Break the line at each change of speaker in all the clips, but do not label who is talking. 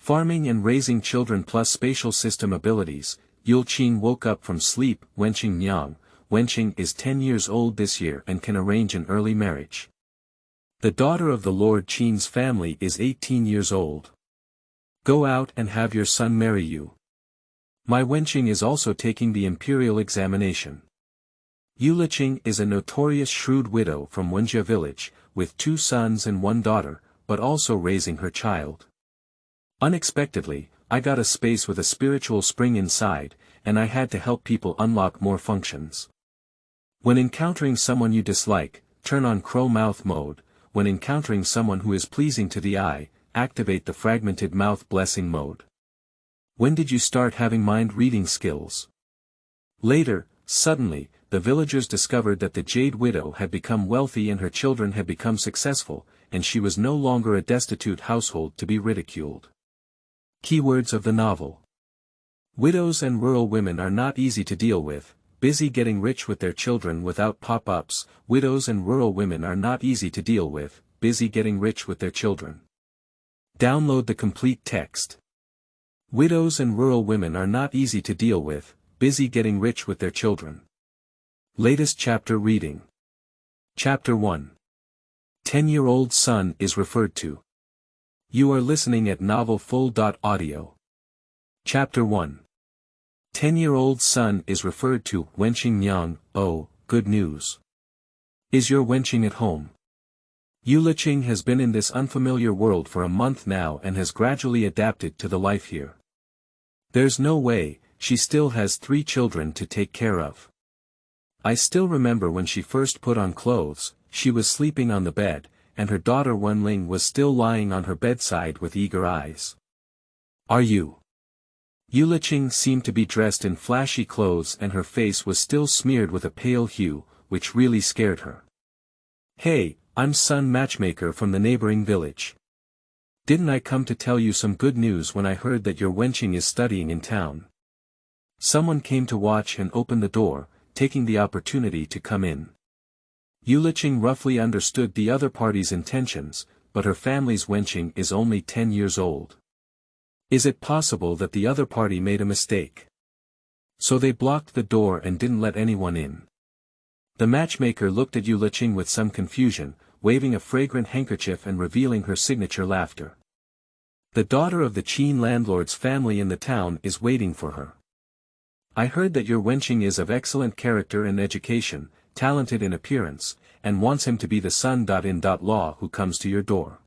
Farming and raising children plus spatial system abilities. Yuleqing woke up from sleep. Wenqing Niang. Wenqing is 10 years old this year and can arrange an early marriage. The daughter of the Lord Qin's family is 18 years old. Go out and have your son marry you. My Wenqing is also taking the imperial examination. Yuleqing is a notorious shrewd widow from Wenjia Village, with 2 sons and 1 daughter, but also raising her child. Unexpectedly, I got a space with a spiritual spring inside, and I had to help people unlock more functions. When encountering someone you dislike, turn on crow mouth mode. When encountering someone who is pleasing to the eye, activate the fragmented mouth blessing mode. When did you start having mind-reading skills? Later, suddenly, the villagers discovered that the Jade Widow had become wealthy and her children had become successful, and she was no longer a destitute household to be ridiculed. Keywords of the novel. Widows and rural women are not easy to deal with, busy getting rich with their children without pop-ups. Widows and rural women are not easy to deal with, busy getting rich with their children. Download the complete text. Widows and rural women are not easy to deal with, busy getting rich with their children. Latest chapter reading. Chapter 1. 10-year-old son is referred to. You are listening at novelfull.audio. Chapter 1. 10-year-old son is referred to. Wenqing Niang. Oh, good news. Is your Wenqing at home? Yuleqing has been in this unfamiliar world for a month now and has gradually adapted to the life here. There's no way, she still has 3 children to take care of. I still remember when she first put on clothes, she was sleeping on the bed, and her daughter Wenling was still lying on her bedside with eager eyes. Are you? Yuleqing seemed to be dressed in flashy clothes and her face was still smeared with a pale hue, which really scared her. Hey, I'm Sun Matchmaker from the neighboring village. Didn't I come to tell you some good news when I heard that your Wenqing is studying in town? Someone came to watch and open the door, taking the opportunity to come in. Yuleqing roughly understood the other party's intentions, but her family's Wenqing is only 10 years old. Is it possible that the other party made a mistake? So they blocked the door and didn't let anyone in. The matchmaker looked at Yuleqing with some confusion, waving a fragrant handkerchief and revealing her signature laughter. The daughter of the Qin landlord's family in the town is waiting for her. I heard that your Wenqing is of excellent character and education, talented in appearance, and wants him to be the son.in.law who comes to your door.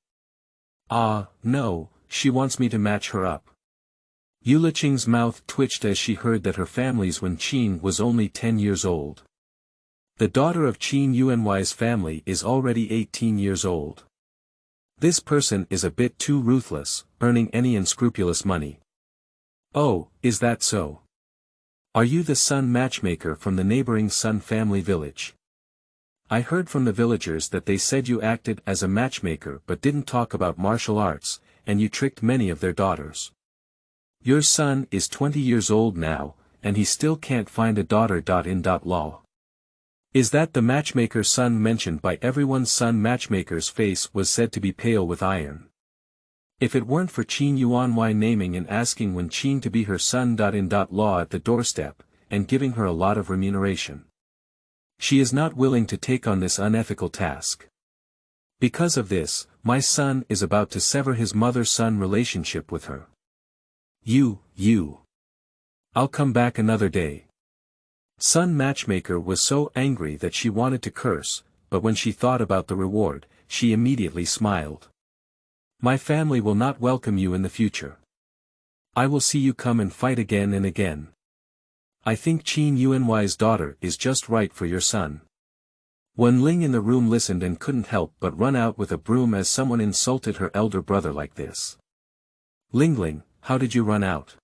Ah, no, she wants me to match her up. Yuleqing's mouth twitched as she heard that her family's Wenqing was only 10 years old. The daughter of Xiaowenhui's family is already 18 years old. This person is a bit too ruthless, earning any unscrupulous money. Oh, is that so? Are you the Sun Matchmaker from the neighboring Sun family village? I heard from the villagers that they said you acted as a matchmaker but didn't talk about martial arts, and you tricked many of their daughters. Your son is 20 years old now, and he still can't find a daughter.in.law. Is that the matchmaker's son mentioned by everyone? Sun Matchmaker's face was said to be pale with iron. If it weren't for Xiaowenhui naming and asking Wenqing to be her son.in.law at the doorstep, and giving her a lot of remuneration. She is not willing to take on this unethical task. Because of this, my son is about to sever his mother-son relationship with her. I'll come back another day. Sun Matchmaker was so angry that she wanted to curse, but when she thought about the reward, she immediately smiled. My family will not welcome you in the future. I will see you come and fight again and again. I think Xiaowenhui's daughter is just right for your son. Wenling in the room listened and couldn't help but run out with a broom as someone insulted her elder brother like this. Lingling, how did you run out?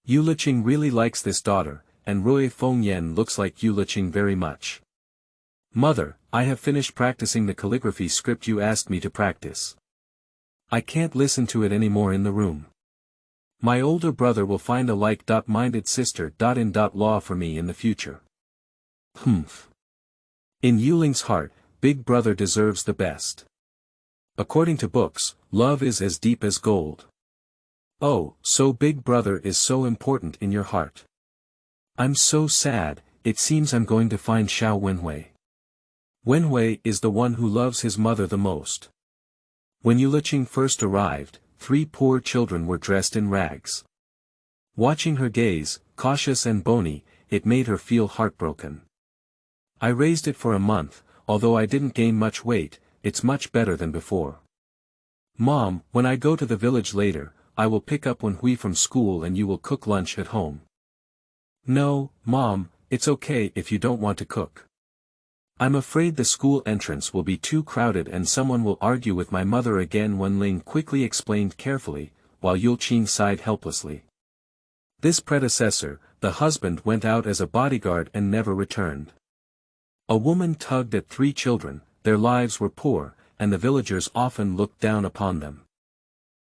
Yuleqing really likes this daughter, and Rui Fengyan looks like Yuleqing very much. Mother, I have finished practicing the calligraphy script you asked me to practice. I can't listen to it anymore in the room. My older brother will find a like-minded sister.in.law for me in the future. Humph. In Yuling's heart, Big Brother deserves the best. According to books, love is as deep as gold. Oh, so Big Brother is so important in your heart. I'm so sad, it seems I'm going to find Xiaowenhui. Wenhui is the one who loves his mother the most. When Yuleqing first arrived, 3 poor children were dressed in rags. Watching her gaze, cautious and bony, it made her feel heartbroken. I raised it for a month, although I didn't gain much weight, it's much better than before. Mom, when I go to the village later, I will pick up Wenhui from school and you will cook lunch at home. No, Mom, it's okay if you don't want to cook. I'm afraid the school entrance will be too crowded and someone will argue with my mother again, Wenling quickly explained carefully, while Yuleqing sighed helplessly. This predecessor, the husband, went out as a bodyguard and never returned. A woman tugged at 3 children, their lives were poor, and the villagers often looked down upon them.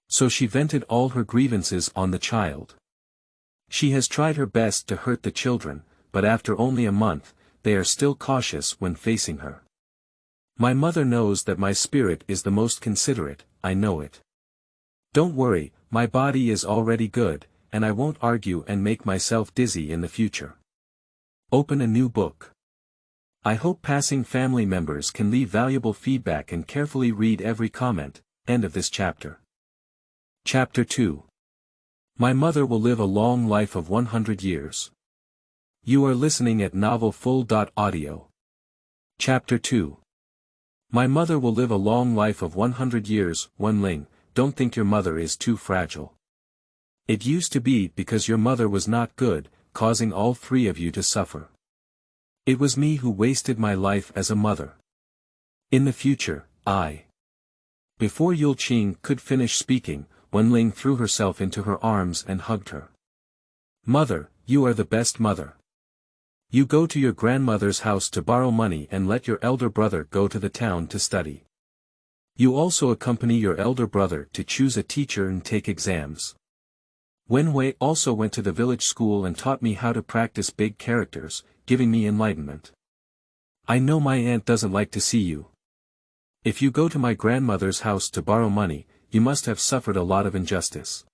So she vented all her grievances on the child. She has tried her best to hurt the children, but after only a month, they are still cautious when facing her. My mother knows that my spirit is the most considerate, I know it. Don't worry, my body is already good, and I won't argue and make myself dizzy in the future. Open a new book. I hope passing family members can leave valuable feedback and carefully read every comment. End of this chapter. Chapter 2. My mother will live a long life of 100 years. You are listening at novelfull.audio. Chapter 2. My mother will live a long life of 100 years, Wenling, don't think your mother is too fragile. It used to be because your mother was not good, causing all 3 of you to suffer. It was me who wasted my life as a mother. In the future, Before Yuleqing could finish speaking, Wenling threw herself into her arms and hugged her. Mother, you are the best mother. You go to your grandmother's house to borrow money and let your elder brother go to the town to study. You also accompany your elder brother to choose a teacher and take exams. Wenhui also went to the village school and taught me how to practice big characters, giving me enlightenment. I know my aunt doesn't like to see you. If you go to my grandmother's house to borrow money, you must have suffered a lot of injustice.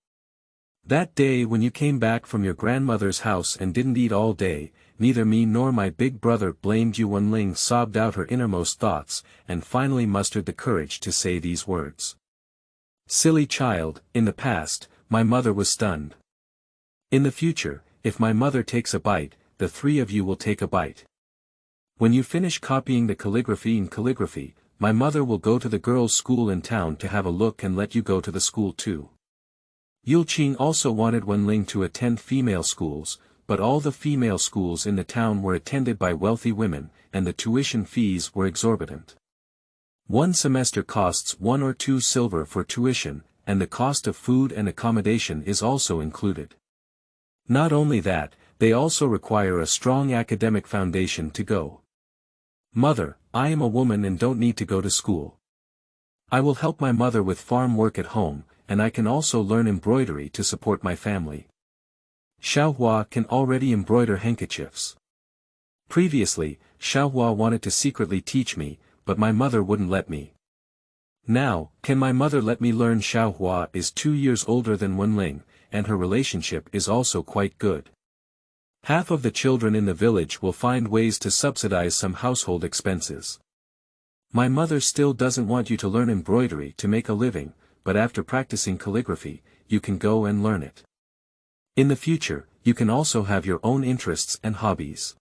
That day when you came back from your grandmother's house and didn't eat all day, neither me nor my big brother blamed you. Wenling sobbed out her innermost thoughts, and finally mustered the courage to say these words. Silly child, in the past, my mother was stunned. In the future, if my mother takes a bite, the 3 of you will take a bite. When you finish copying the calligraphy in calligraphy, my mother will go to the girls' school in town to have a look and let you go to the school too. Yuleqing also wanted Wenling to attend female schools, but all the female schools in the town were attended by wealthy women, and the tuition fees were exorbitant. 1 semester costs 1 or 2 silver for tuition, and the cost of food and accommodation is also included. Not only that, they also require a strong academic foundation to go. Mother, I am a woman and don't need to go to school. I will help my mother with farm work at home, and I can also learn embroidery to support my family. Xiaohua can already embroider handkerchiefs. Previously, Xiaohua wanted to secretly teach me, but my mother wouldn't let me. Now, can my mother let me learn? Xiaohua is 2 years older than Wenling, and her relationship is also quite good. Half of the children in the village will find ways to subsidize some household expenses. My mother still doesn't want you to learn embroidery to make a living, but after practicing calligraphy, you can go and learn it. In the future, you can also have your own interests and hobbies.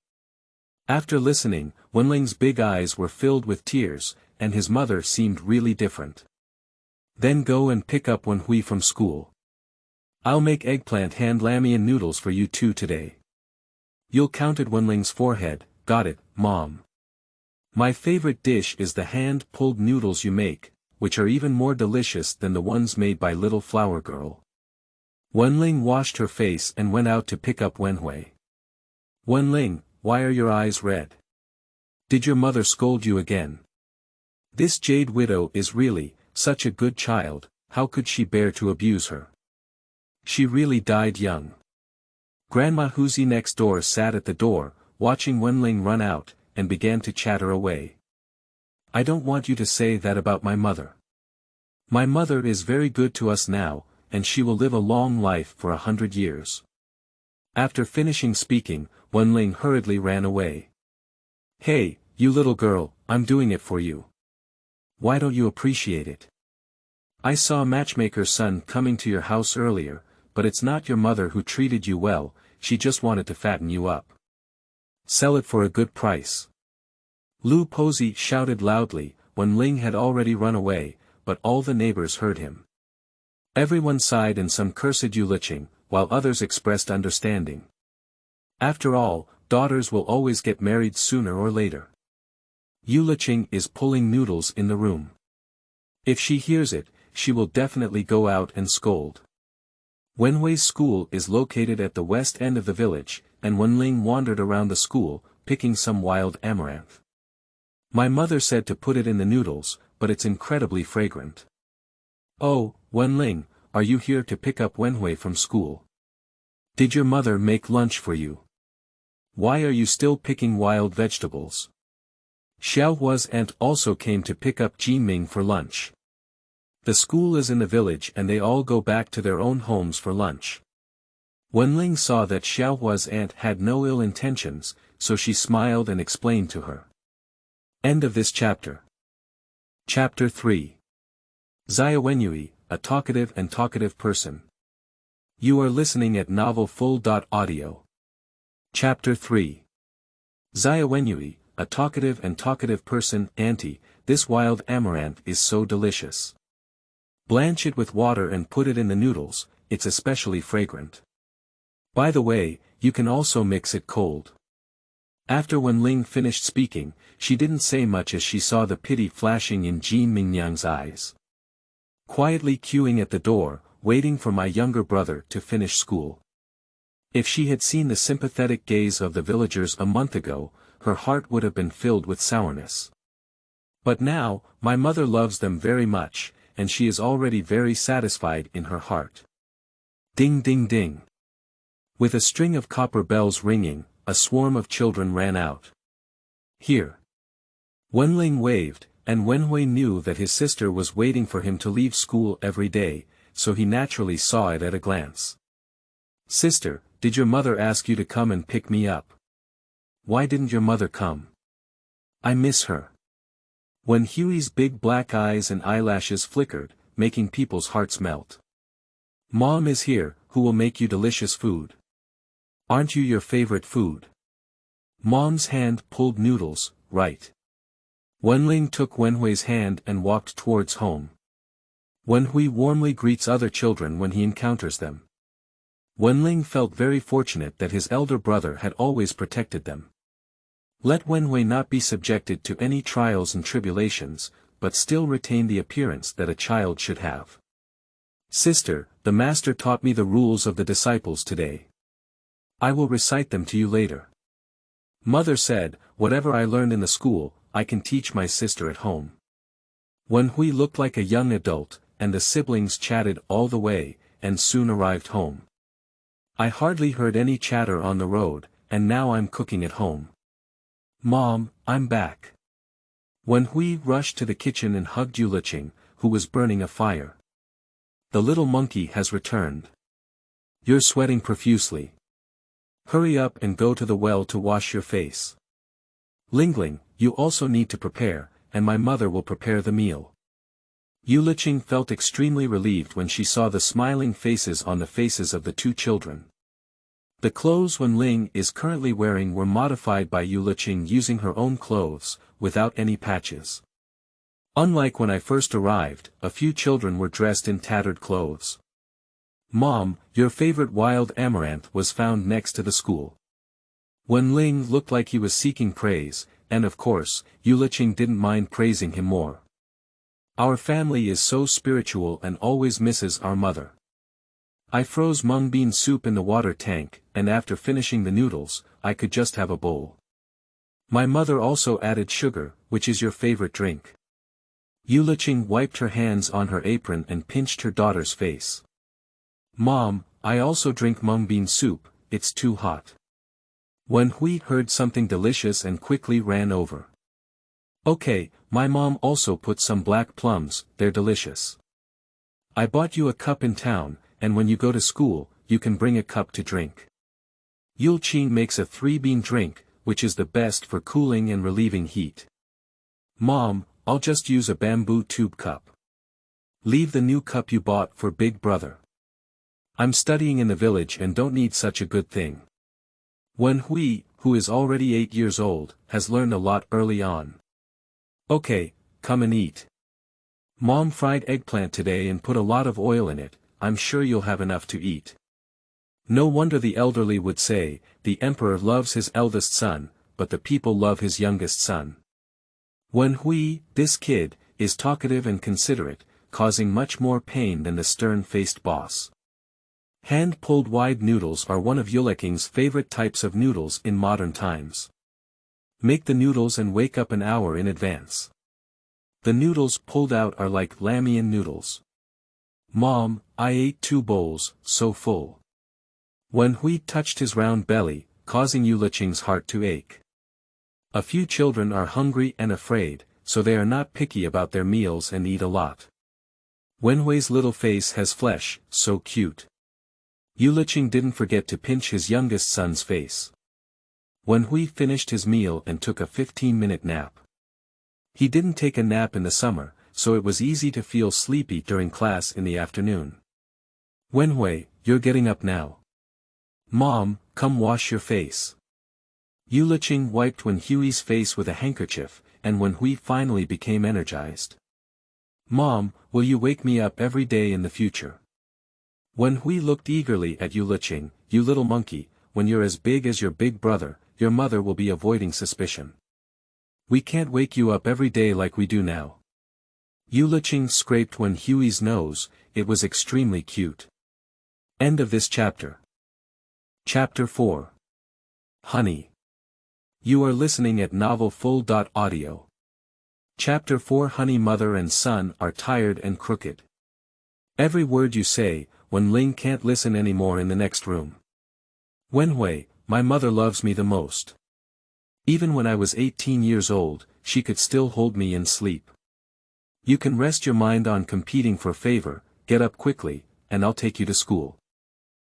After listening, Wenling's big eyes were filled with tears, and his mother seemed really different. Then go and pick up Wenhui from school. I'll make eggplant hand lammy and noodles for you two today. Yule counted Wenling's forehead. Got it, Mom. My favorite dish is the hand-pulled noodles you make, which are even more delicious than the ones made by little flower girl. Wenling washed her face and went out to pick up Wenhui. Wenling, why are your eyes red? Did your mother scold you again? This jade widow is really such a good child, how could she bear to abuse her? She really died young. Grandma Huzi next door sat at the door, watching Wenling run out, and began to chatter away. I don't want you to say that about my mother. My mother is very good to us now, and she will live a long life for 100 years. After finishing speaking, Wenqing hurriedly ran away. Hey, you little girl, I'm doing it for you. Why don't you appreciate it? I saw matchmaker's son coming to your house earlier, but it's not your mother who treated you well, she just wanted to fatten you up. Sell it for a good price. Lu Posey shouted loudly. Wenqing had already run away, but all the neighbors heard him. Everyone sighed and some cursed Yuleqing, while others expressed understanding. After all, daughters will always get married sooner or later. Yuleqing is pulling noodles in the room. If she hears it, she will definitely go out and scold. Wenhui's school is located at the west end of the village, and Wenqing wandered around the school, picking some wild amaranth. My mother said to put it in the noodles, but it's incredibly fragrant. Oh, Wenqing, are you here to pick up Wenhui from school? Did your mother make lunch for you? Why are you still picking wild vegetables? Xiaowenhui's aunt also came to pick up Jiming for lunch. The school is in the village and they all go back to their own homes for lunch. Wenqing saw that Xiaowenhui's aunt had no ill intentions, so she smiled and explained to her. End of this chapter. Chapter 3. Xiaowenhui, a talkative and talkative person. You are listening at novelfull.audio. Chapter 3. Xiaowenhui, a talkative and talkative person. Auntie, this wild amaranth is so delicious. Blanch it with water and put it in the noodles, it's especially fragrant. By the way, you can also mix it cold. After Wenqing finished speaking, she didn't say much as she saw the pity flashing in Jiming Niang's eyes. Quietly queuing at the door, waiting for my younger brother to finish school. If she had seen the sympathetic gaze of the villagers a month ago, her heart would have been filled with sourness. But now, my mother loves them very much, and she is already very satisfied in her heart. Ding ding ding. With a string of copper bells ringing, a swarm of children ran out. Here. Wenqing waved, and Wenhui knew that his sister was waiting for him to leave school every day, so he naturally saw it at a glance. Sister, did your mother ask you to come and pick me up? Why didn't your mother come? I miss her. Wenhui's big black eyes and eyelashes flickered, making people's hearts melt. Mom is here, who will make you delicious food. Aren't you your favorite food? Mom's hand pulled noodles, right? Wenqing took Wenhui's hand and walked towards home. Wenhui warmly greets other children when he encounters them. Wenqing felt very fortunate that his elder brother had always protected them. Let Wenhui not be subjected to any trials and tribulations, but still retain the appearance that a child should have. Sister, the master taught me the rules of the disciples today. I will recite them to you later. Mother said, whatever I learned in the school, I can teach my sister at home. Wenhui looked like a young adult, and the siblings chatted all the way, and soon arrived home. I hardly heard any chatter on the road, and now I'm cooking at home. Mom, I'm back. Wenhui rushed to the kitchen and hugged Yuleqing, who was burning a fire. The little monkey has returned. You're sweating profusely. Hurry up and go to the well to wash your face. Lingling, you also need to prepare, and my mother will prepare the meal. Yuleqing felt extremely relieved when she saw the smiling faces on the faces of the two children. The clothes Wenqing is currently wearing were modified by Yuleqing using her own clothes, without any patches. Unlike when I first arrived, a few children were dressed in tattered clothes. Mom, your favorite wild amaranth was found next to the school. Wenqing looked like he was seeking praise, and of course, Yuleqing didn't mind praising him more. Our family is so spiritual and always misses our mother. I froze mung bean soup in the water tank, and after finishing the noodles, I could just have a bowl. My mother also added sugar, which is your favorite drink. Yuleqing wiped her hands on her apron and pinched her daughter's face. Mom, I also drink mung bean soup, it's too hot. Wenhui heard something delicious and quickly ran over. Okay, my mom also put some black plums, they're delicious. I bought you a cup in town, and when you go to school, you can bring a cup to drink. Yuleqing makes a 3-bean drink, which is the best for cooling and relieving heat. Mom, I'll just use a bamboo tube cup. Leave the new cup you bought for big brother. I'm studying in the village and don't need such a good thing. Wenhui, who is already 8 years old, has learned a lot early on. Okay, come and eat. Mom fried eggplant today and put a lot of oil in it, I'm sure you'll have enough to eat. No wonder the elderly would say, the emperor loves his eldest son, but the people love his youngest son. Wenhui, this kid, is talkative and considerate, causing much more pain than the stern-faced boss. Hand-pulled wide noodles are one of Yuleqing's favorite types of noodles in modern times. Make the noodles and wake up an hour in advance. The noodles pulled out are like Lamian noodles. Mom, I ate 2 bowls, so full. Wenhui touched his round belly, causing Yuleqing's heart to ache. A few children are hungry and afraid, so they are not picky about their meals and eat a lot. Wenhui's little face has flesh, so cute. Yuleqing didn't forget to pinch his youngest son's face. Wenhui finished his meal and took a 15-minute nap. He didn't take a nap in the summer, so it was easy to feel sleepy during class in the afternoon. Wenhui, you're getting up now. Mom, come wash your face. Yuleqing wiped Wenhui's face with a handkerchief, and Wenhui finally became energized. Mom, will you wake me up every day in the future? Wenhui looked eagerly at Yuleqing, you little monkey, when you're as big as your big brother, your mother will be avoiding suspicion. We can't wake you up every day like we do now. Yuleqing scraped Wenhui's nose, it was extremely cute. End of this chapter. Chapter 4. Honey. You are listening at novelfull.audio. Chapter 4. Honey. Mother and son are tired and crooked. Every word you say, Wenqing can't listen anymore in the next room. Wenhui, my mother loves me the most. Even when I was 18 years old, she could still hold me in sleep. You can rest your mind on competing for favor, get up quickly, and I'll take you to school.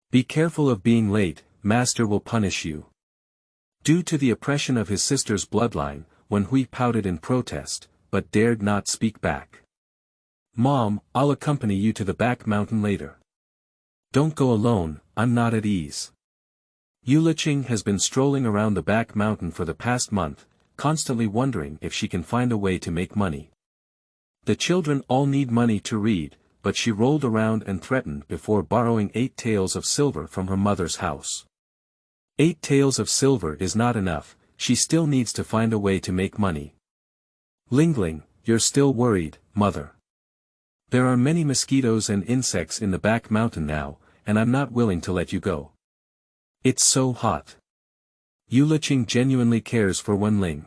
Be careful of being late, master will punish you. Due to the oppression of his sister's bloodline, Wenhui pouted in protest, but dared not speak back. Mom, I'll accompany you to the back mountain later. Don't go alone, I'm not at ease. Yuleqing has been strolling around the back mountain for the past month, constantly wondering if she can find a way to make money. The children all need money to read, but she rolled around and threatened before borrowing 8 taels of silver from her mother's house. 8 taels of silver is not enough, she still needs to find a way to make money. Leqing, you're still worried, mother. There are many mosquitoes and insects in the back mountain now, and I'm not willing to let you go. It's so hot. Yuleqing genuinely cares for Wenqing.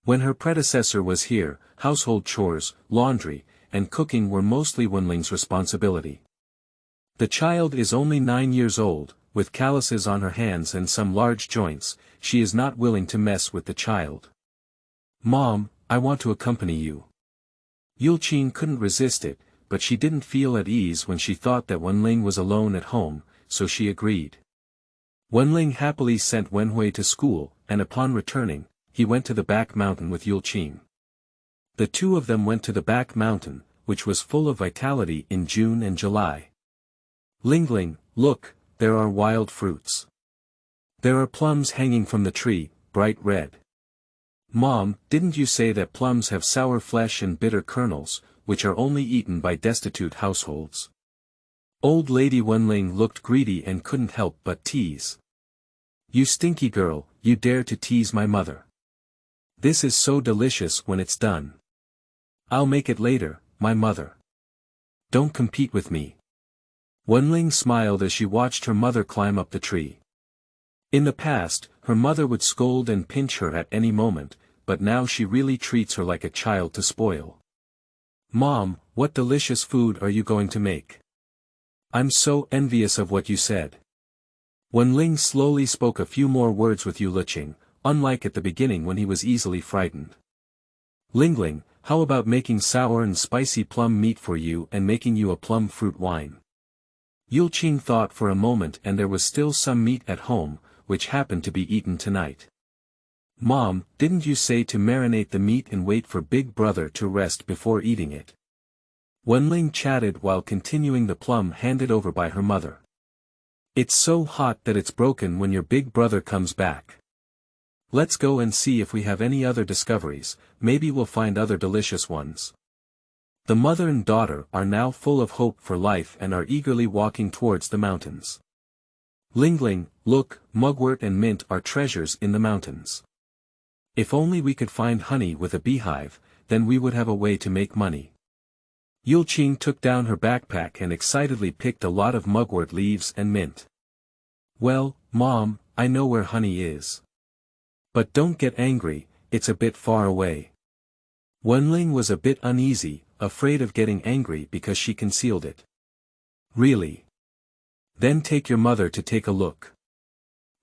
When her predecessor was here, household chores, laundry, and cooking were mostly Wenqing's responsibility. The child is only 9 years old, with calluses on her hands and some large joints, she is not willing to mess with the child. Mom, I want to accompany you. Yuleqing couldn't resist it, but she didn't feel at ease when she thought that Wenqing was alone at home, so she agreed. Wenqing happily sent Wenhui to school, and upon returning, he went to the back mountain with Yuleqing. The two of them went to the back mountain, which was full of vitality in June and July. Leqing, look, there are wild fruits. There are plums hanging from the tree, bright red. Mom, didn't you say that plums have sour flesh and bitter kernels, which are only eaten by destitute households? Old Lady Wenqing looked greedy and couldn't help but tease. You stinky girl, you dare to tease my mother. This is so delicious when it's done. I'll make it later, my mother. Don't compete with me. Wenqing smiled as she watched her mother climb up the tree. In the past, her mother would scold and pinch her at any moment, but now she really treats her like a child to spoil. Mom, what delicious food are you going to make? I'm so envious of what you said. Wenqing slowly spoke a few more words with Yuleqing, unlike at the beginning when he was easily frightened. Leqing, How about making sour and spicy plum meat for you and making you a plum fruit wine? Yuleqing thought for a moment, and there was still some meat at home, which happened to be eaten tonight. Mom, didn't you say to marinate the meat and wait for Big Brother to rest before eating it? Wenqing chatted while continuing the plum handed over by her mother. It's so hot that it's broken when your big brother comes back. Let's go and see if we have any other discoveries, maybe we'll find other delicious ones. The mother and daughter are now full of hope for life and are eagerly walking towards the mountains. Leqing, look, mugwort and mint are treasures in the mountains. If only we could find honey with a beehive, then we would have a way to make money. Yuleqing took down her backpack and excitedly picked a lot of mugwort leaves and mint. Well, Mom, I know where honey is. But don't get angry, it's a bit far away. Wenqing was a bit uneasy, afraid of getting angry because she concealed it. Really? Then take your mother to take a look.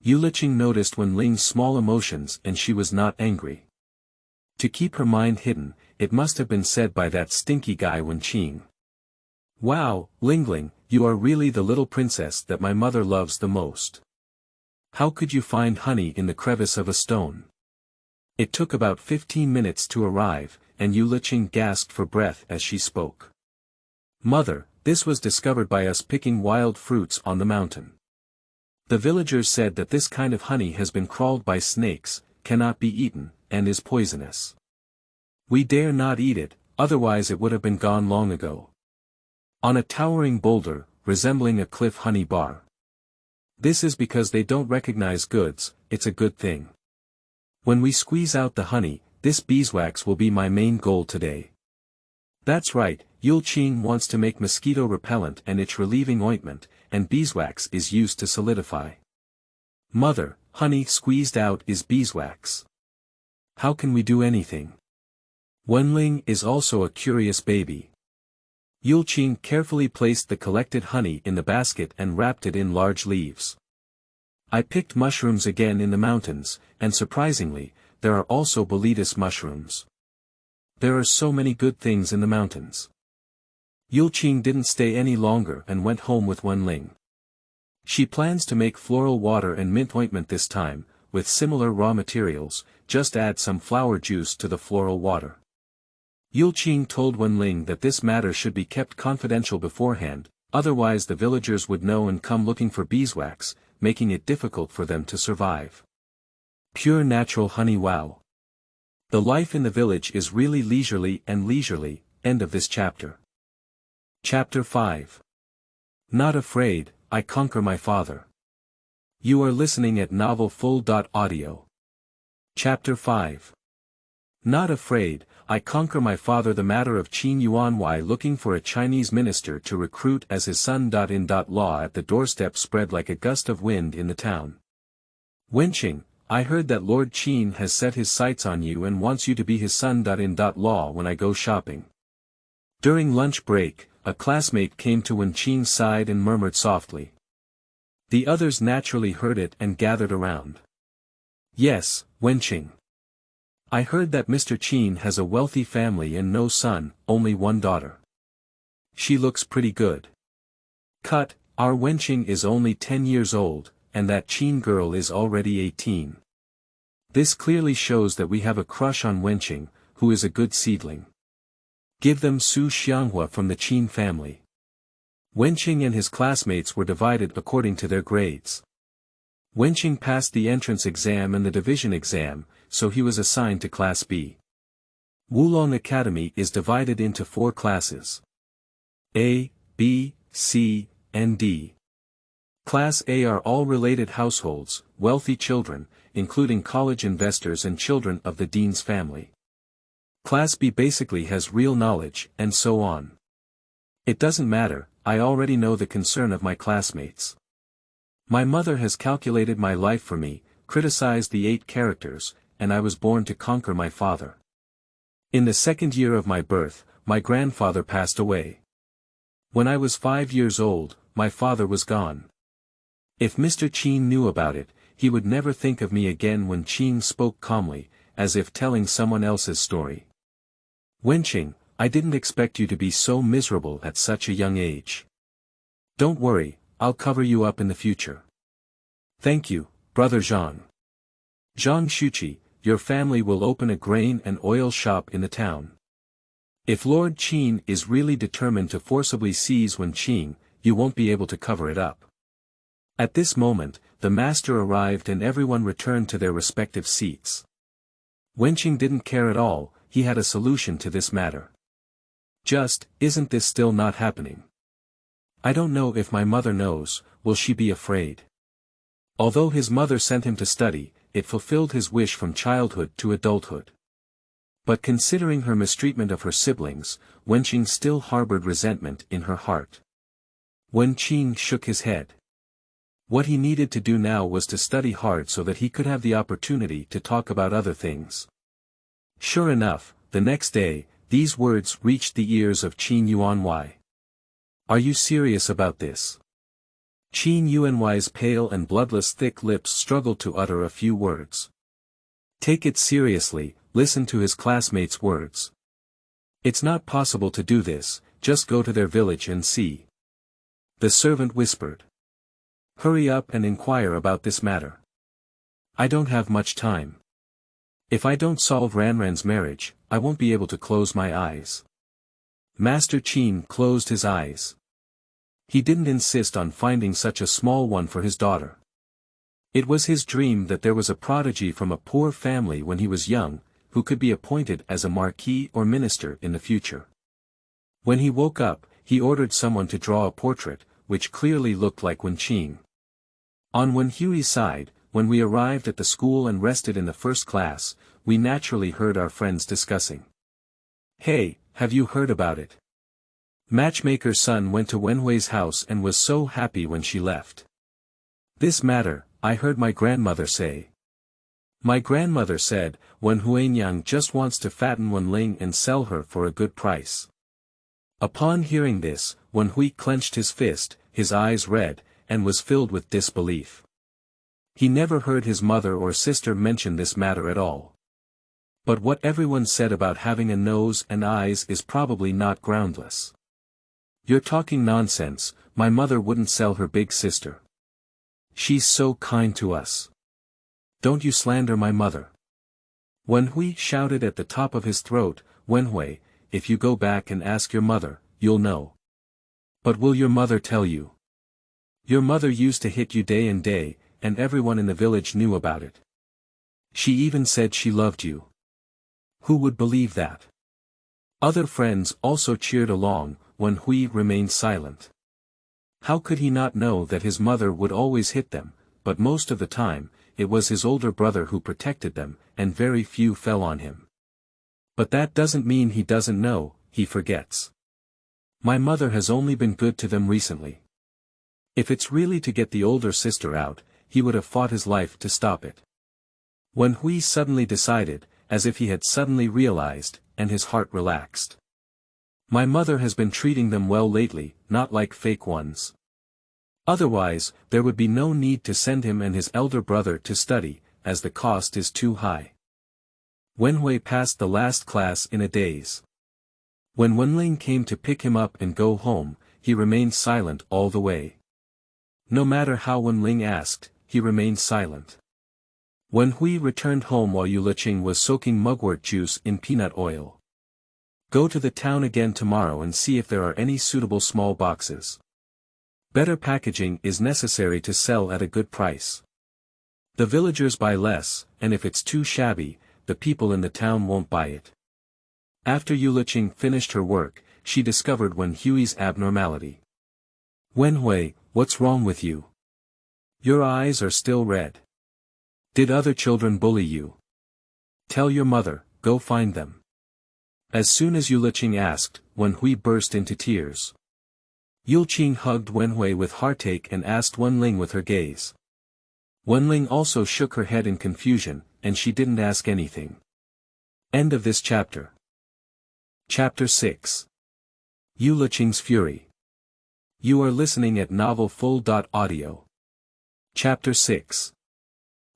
Yuleqing noticed Wenqing's small emotions and she was not angry. To keep her mind hidden, it must have been said by that stinky guy Wenqing. Wow, Leqing, you are really the little princess that my mother loves the most. How could you find honey in the crevice of a stone? It took about 15 minutes to arrive, and Yuleqing gasped for breath as she spoke. Mother, this was discovered by us picking wild fruits on the mountain. The villagers said that this kind of honey has been crawled by snakes, cannot be eaten, and is poisonous. We dare not eat it, otherwise it would have been gone long ago. On a towering boulder, resembling a cliff honey bar. This is because they don't recognize goods, it's a good thing. When we squeeze out the honey, this beeswax will be my main goal today. That's right, Yuleqing wants to make mosquito repellent and itch relieving ointment, and beeswax is used to solidify. Mother, honey squeezed out is beeswax. How can we do anything? Wenqing is also a curious baby. Yuleqing carefully placed the collected honey in the basket and wrapped it in large leaves. I picked mushrooms again in the mountains, and surprisingly, there are also boletus mushrooms. There are so many good things in the mountains. Yuleqing didn't stay any longer and went home with Wenqing. She plans to make floral water and mint ointment this time, with similar raw materials, just add some flower juice to the floral water. Yuleqing told Wenqing that this matter should be kept confidential beforehand, otherwise the villagers would know and come looking for beeswax, making it difficult for them to survive. Pure natural honey. Wow. The life in the village is really leisurely. End of this chapter. Chapter 5. Not afraid, I conquer my father. You are listening at novelfull.audio. Chapter 5. Not afraid, I conquer my father. The matter of Xiaowenhui looking for a Chinese minister to recruit as his son. In law at the doorstep spread like a gust of wind in the town. Wenqing, I heard that Lord Qin has set his sights on you and wants you to be his son. In law when I go shopping. During lunch break, a classmate came to Wenqing's side and murmured softly. The others naturally heard it and gathered around. Yes, Wenqing. I heard that Mr. Qin has a wealthy family and no son, only one daughter. She looks pretty good. Cut, our Wenqing is only 10 years old, and that Qin girl is already 18. This clearly shows that we have a crush on Wenqing, who is a good seedling. Give them Su Xianghua from the Qin family. Wenqing and his classmates were divided according to their grades. Wenqing passed the entrance exam and the division exam, so he was assigned to Class B. Wulong Academy is divided into 4 classes. A, B, C, and D. Class A are all related households, wealthy children, including college investors and children of the dean's family. Class B basically has real knowledge, and so on. It doesn't matter, I already know the concern of my classmates. My mother has calculated my life for me, criticized the 8 characters, and I was born to conquer my father. In the 2nd year of my birth, my grandfather passed away. When I was 5 years old, my father was gone. If Mr. Qin knew about it, he would never think of me again. When Qin spoke calmly, as if telling someone else's story. Wenqing, I didn't expect you to be so miserable at such a young age. Don't worry, I'll cover you up in the future. Thank you, brother Zhang. Zhang Shuqi, your family will open a grain and oil shop in the town. If Lord Qin is really determined to forcibly seize Wenqing, you won't be able to cover it up. At this moment, the master arrived and everyone returned to their respective seats. Wenqing didn't care at all, he had a solution to this matter. Isn't this still not happening? I don't know if my mother knows, will she be afraid? Although his mother sent him to study, it fulfilled his wish from childhood to adulthood. But considering her mistreatment of her siblings, Wenqing still harbored resentment in her heart. Wenqing shook his head. What he needed to do now was to study hard so that he could have the opportunity to talk about other things. Sure enough, the next day, these words reached the ears of Xiaowenhui. Are you serious about this? Xiaowenhui's pale and bloodless thick lips struggled to utter a few words. Take it seriously, listen to his classmates' words. It's not possible to do this, just go to their village and see. The servant whispered. Hurry up and inquire about this matter. I don't have much time. If I don't solve Ranran's marriage, I won't be able to close my eyes. Master Qin closed his eyes. He didn't insist on finding such a small one for his daughter. It was his dream that there was a prodigy from a poor family when he was young, who could be appointed as a marquis or minister in the future. When he woke up, he ordered someone to draw a portrait, which clearly looked like Wenqing. On Wenhui's side, when we arrived at the school and rested in the first class, we naturally heard our friends discussing. Hey, have you heard about it? Matchmaker's son went to Wenhui's house and was so happy when she left. This matter, I heard my grandmother say. My grandmother said, Wenqing Niang just wants to fatten Wenling and sell her for a good price. Upon hearing this, Wenhui clenched his fist, his eyes red, and was filled with disbelief. He never heard his mother or sister mention this matter at all. But what everyone said about having a nose and eyes is probably not groundless. You're talking nonsense, my mother wouldn't sell her big sister. She's so kind to us. Don't you slander my mother. Wenhui shouted at the top of his throat, Wenhui, if you go back and ask your mother, you'll know. But will your mother tell you? Your mother used to hit you day and day, and everyone in the village knew about it. She even said she loved you. Who would believe that? Other friends also cheered along, Wenhui remained silent. How could he not know that his mother would always hit them, but most of the time, it was his older brother who protected them, and very few fell on him. But that doesn't mean he doesn't know, he forgets. My mother has only been good to them recently. If it's really to get the older sister out, he would have fought his life to stop it. Wenhui suddenly decided, as if he had suddenly realized, and his heart relaxed. My mother has been treating them well lately, not like fake ones. Otherwise, there would be no need to send him and his elder brother to study, as the cost is too high. Wenhui passed the last class in a daze. When Wenling came to pick him up and go home, he remained silent all the way. No matter how Wenling asked, he remained silent. Wenhui returned home while Yuleqing was soaking mugwort juice in peanut oil. Go to the town again tomorrow and see if there are any suitable small boxes. Better packaging is necessary to sell at a good price. The villagers buy less, and if it's too shabby, the people in the town won't buy it. After Yuleqing finished her work, she discovered Wenhui's abnormality. Wenhui, what's wrong with you? Your eyes are still red. Did other children bully you? Tell your mother, go find them. As soon as Yuleqing asked, Wenhui burst into tears. Yuleqing hugged Wenhui with heartache and asked Wenling with her gaze. Wenling also shook her head in confusion, and she didn't ask anything. End of this chapter. Chapter 6. Yuleqing's Fury. You are listening at novelfull.audio. Chapter 6.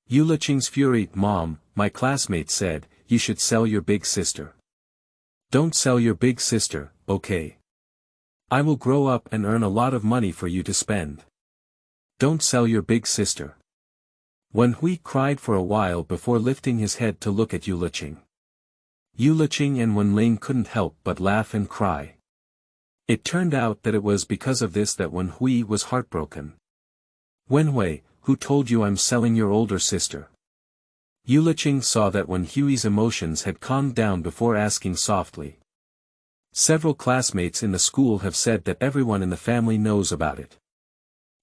Yuleqing's Fury. Mom, my classmate said, you should sell your big sister. Don't sell your big sister, okay? I will grow up and earn a lot of money for you to spend. Don't sell your big sister. Wenhui cried for a while before lifting his head to look at Yuleqing. Yuleqing and Wenling couldn't help but laugh and cry. It turned out that it was because of this that Wenhui was heartbroken. Wenhui, who told you I'm selling your older sister? Yuleqing saw that Wenhui's emotions had calmed down before asking softly. Several classmates in the school have said that everyone in the family knows about it.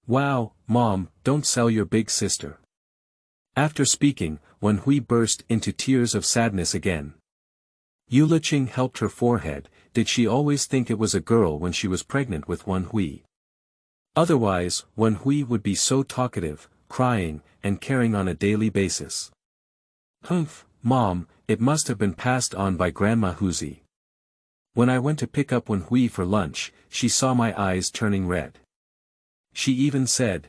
Wow, Mom, don't sell your big sister. After speaking, Wenhui burst into tears of sadness again. Yuleqing helped her forehead. Did she always think it was a girl when she was pregnant with Wenhui? Otherwise, Wenhui would be so talkative, crying, and caring on a daily basis. Humph, Mom, it must have been passed on by Grandma Huzi. When I went to pick up Wenhui for lunch, she saw my eyes turning red. She even said,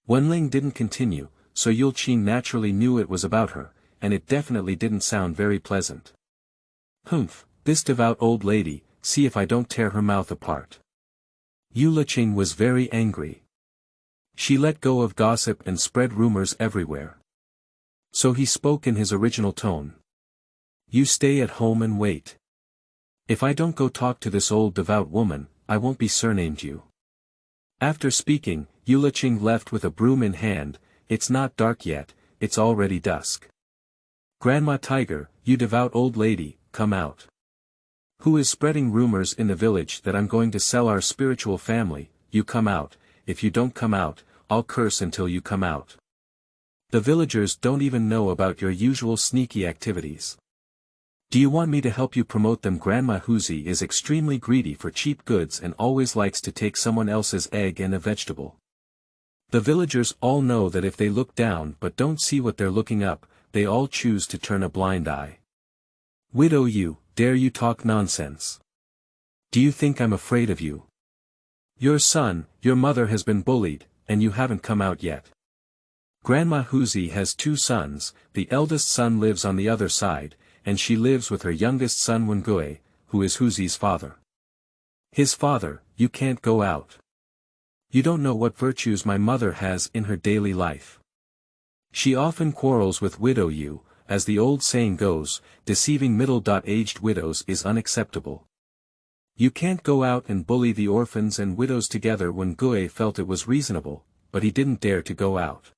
Wenling didn't continue, so Yuleqing naturally knew it was about her, and it definitely didn't sound very pleasant. Humph, this devout old lady, see if I don't tear her mouth apart. Yuleqing was very angry. She let go of gossip and spread rumors everywhere. So he spoke in his original tone. You stay at home and wait. If I don't go talk to this old devout woman, I won't be surnamed you. After speaking, Yuleqing left with a broom in hand. It's not dark yet, it's already dusk. Grandma Tiger, you devout old lady, come out. Who is spreading rumors in the village that I'm going to sell our spiritual family? You come out. If you don't come out, I'll curse until you come out. The villagers don't even know about your usual sneaky activities. Do you want me to help you promote them? Grandma Huzi is extremely greedy for cheap goods and always likes to take someone else's egg and a vegetable. The villagers all know that if they look down but don't see what they're looking up, they all choose to turn a blind eye. Widow, you, dare you talk nonsense? Do you think I'm afraid of you? Your son, your mother has been bullied, and you haven't come out yet. Grandma Huzi has 2 sons, the eldest son lives on the other side, and she lives with her youngest son Wenqing, who is Huzi's father. His father, you can't go out. You don't know what virtues my mother has in her daily life. She often quarrels with widow you, as the old saying goes, deceiving middle-aged widows is unacceptable. You can't go out and bully the orphans and widows together. Wenqing felt it was reasonable, but he didn't dare to go out.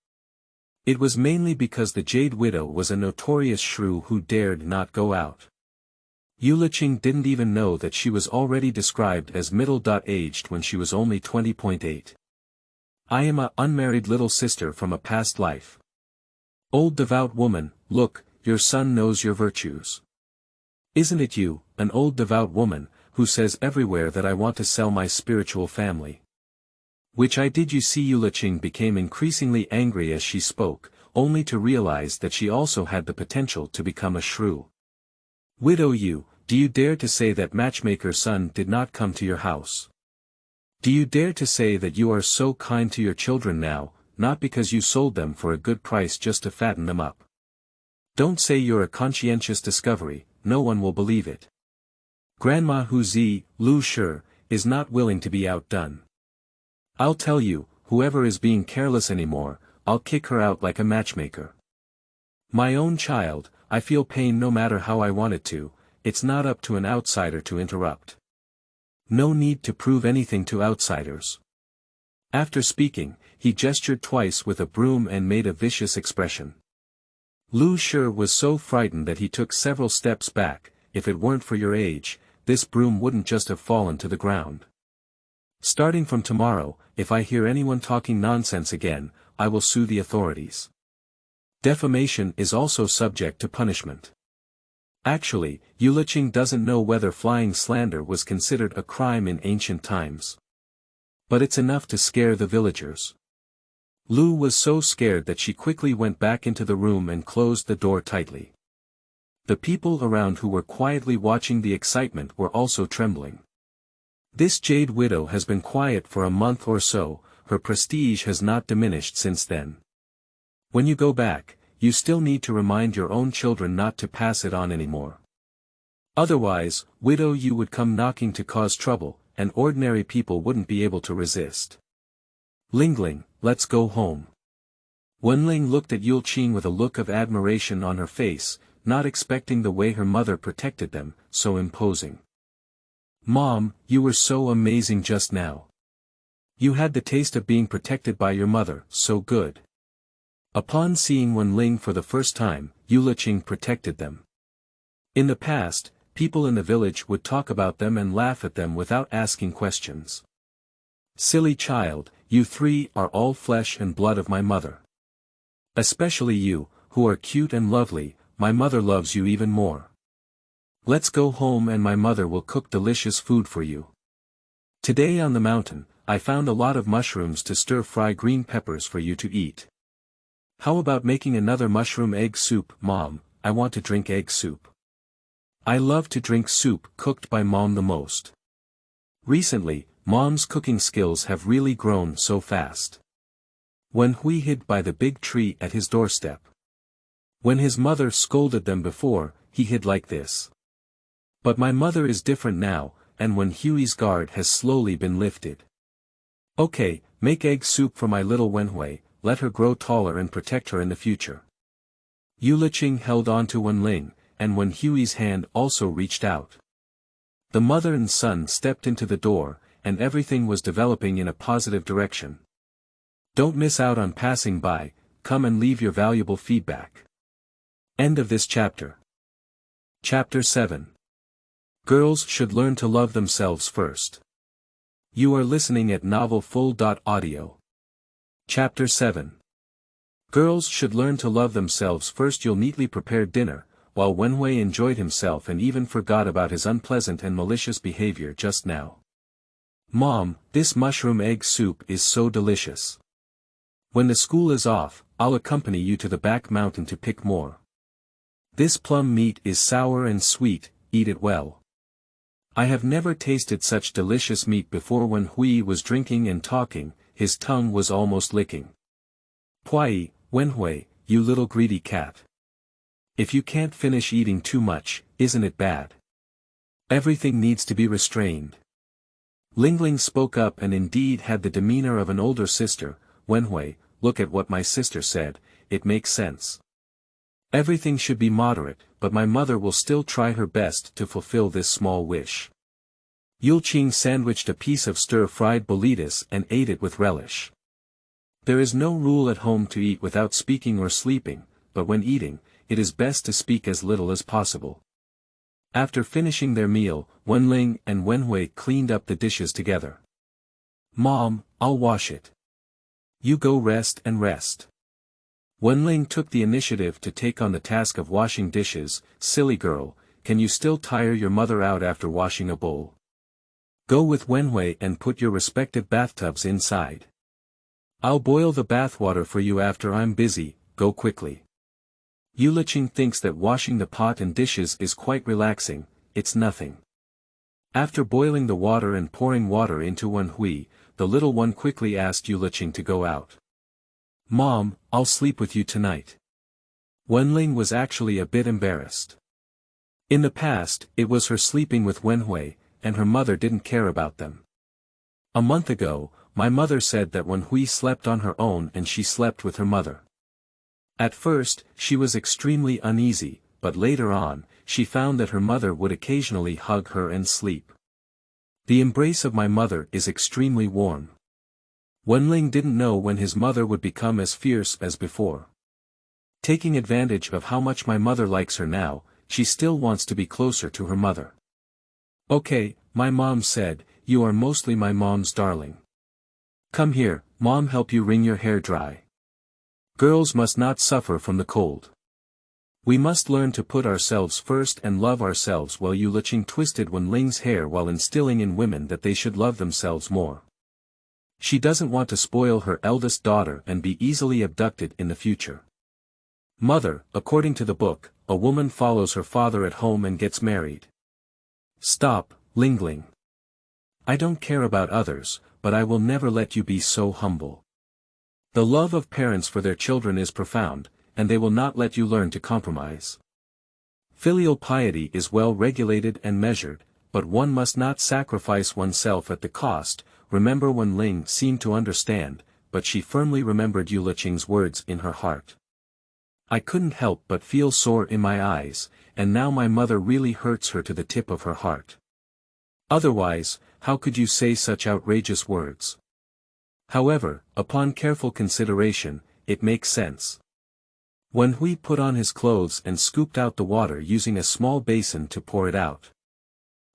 It was mainly because the Jade Widow was a notorious shrew who dared not go out. Yuleqing didn't even know that she was already described as middle-aged when she was only 20.8. I am a unmarried little sister from a past life. Old devout woman, look, your son knows your virtues. Isn't it you, an old devout woman, who says everywhere that I want to sell my spiritual family? Which I did. You see, Yuleqing became increasingly angry as she spoke, only to realize that she also had the potential to become a shrew. Widow you, do you dare to say that matchmaker's son did not come to your house? Do you dare to say that you are so kind to your children now, not because you sold them for a good price just to fatten them up? Don't say you're a conscientious discovery, no one will believe it. Grandma Huzi, Lu Shi, is not willing to be outdone. I'll tell you, whoever is being careless anymore, I'll kick her out like a matchmaker. My own child, I feel pain no matter how I want it to, it's not up to an outsider to interrupt. No need to prove anything to outsiders. After speaking, he gestured twice with a broom and made a vicious expression. Lu Shi was so frightened that he took several steps back. If it weren't for your age, this broom wouldn't just have fallen to the ground. Starting from tomorrow, if I hear anyone talking nonsense again, I will sue the authorities. Defamation is also subject to punishment. Actually, Yuleqing doesn't know whether flying slander was considered a crime in ancient times. But it's enough to scare the villagers. Lu was so scared that she quickly went back into the room and closed the door tightly. The people around who were quietly watching the excitement were also trembling. This Jade Widow has been quiet for a month or so, her prestige has not diminished since then. When you go back, you still need to remind your own children not to pass it on anymore. Otherwise, widow, you would come knocking to cause trouble, and ordinary people wouldn't be able to resist. Lingling, let's go home. Wenling looked at Yuleqing with a look of admiration on her face, not expecting the way her mother protected them, so imposing. Mom, you were so amazing just now. You had the taste of being protected by your mother, so good. Upon seeing Wenling for the first time, Yuleqing protected them. In the past, people in the village would talk about them and laugh at them without asking questions. Silly child, you three are all flesh and blood of my mother. Especially you, who are cute and lovely, my mother loves you even more. Let's go home and my mother will cook delicious food for you. Today on the mountain, I found a lot of mushrooms to stir-fry green peppers for you to eat. How about making another mushroom egg soup, Mom? I want to drink egg soup. I love to drink soup cooked by Mom the most. Recently, Mom's cooking skills have really grown so fast. Wenqing hid by the big tree at his doorstep. When his mother scolded them before, he hid like this. But my mother is different now, and Wenhui's guard has slowly been lifted. Okay, make egg soup for my little Wenhui, let her grow taller and protect her in the future. Yuleqing held on to Wenling, and Wenhui's hand also reached out. The mother and son stepped into the door, and everything was developing in a positive direction. Don't miss out on passing by, come and leave your valuable feedback. End of this chapter. Chapter 7. Girls should learn to love themselves first. You are listening at novelfull.audio. Chapter 7. Girls should learn to love themselves first. You'll neatly prepare dinner, while Wenhui enjoyed himself and even forgot about his unpleasant and malicious behavior just now. Mom, this mushroom egg soup is so delicious. When the school is off, I'll accompany you to the back mountain to pick more. This plum meat is sour and sweet, eat it well. I have never tasted such delicious meat before. When Hui was drinking and talking, his tongue was almost licking. Pui, Wenhui, you little greedy cat. If you can't finish eating too much, isn't it bad? Everything needs to be restrained. Lingling spoke up and indeed had the demeanor of an older sister. Wenhui, look at what my sister said, it makes sense. Everything should be moderate, but my mother will still try her best to fulfill this small wish. Yuleqing sandwiched a piece of stir-fried boletus and ate it with relish. There is no rule at home to eat without speaking or sleeping, but when eating, it is best to speak as little as possible. After finishing their meal, Wenling and Wenhui cleaned up the dishes together. Mom, I'll wash it. You go rest and rest. Wenling took the initiative to take on the task of washing dishes. Silly girl, can you still tire your mother out after washing a bowl? Go with Wenhui and put your respective bathtubs inside. I'll boil the bathwater for you after I'm busy, go quickly. Yuleqing thinks that washing the pot and dishes is quite relaxing, it's nothing. After boiling the water and pouring water into Wenhui, the little one quickly asked Yuleqing to go out. Mom, I'll sleep with you tonight. Wenling was actually a bit embarrassed. In the past, it was her sleeping with Wenhui, and her mother didn't care about them. A month ago, my mother said that Wenhui slept on her own and she slept with her mother. At first, she was extremely uneasy, but later on, she found that her mother would occasionally hug her and sleep. The embrace of my mother is extremely warm. Wenling didn't know when his mother would become as fierce as before. Taking advantage of how much my mother likes her now, she still wants to be closer to her mother. Okay, my mom said, you are mostly my mom's darling. Come here, Mom help you wring your hair dry. Girls must not suffer from the cold. We must learn to put ourselves first and love ourselves. While Yuleqing twisted Wenling's hair while instilling in women that they should love themselves more. She doesn't want to spoil her eldest daughter and be easily abducted in the future. Mother, according to the book, a woman follows her father at home and gets married. Stop, Lingling. I don't care about others, but I will never let you be so humble. The love of parents for their children is profound, and they will not let you learn to compromise. Filial piety is well regulated and measured, but one must not sacrifice oneself at the cost. Remember, Wenling seemed to understand, but she firmly remembered Yuleqing's words in her heart. I couldn't help but feel sore in my eyes, and now my mother really hurts her to the tip of her heart. Otherwise, how could you say such outrageous words? However, upon careful consideration, it makes sense. Wenhui put on his clothes and scooped out the water using a small basin to pour it out.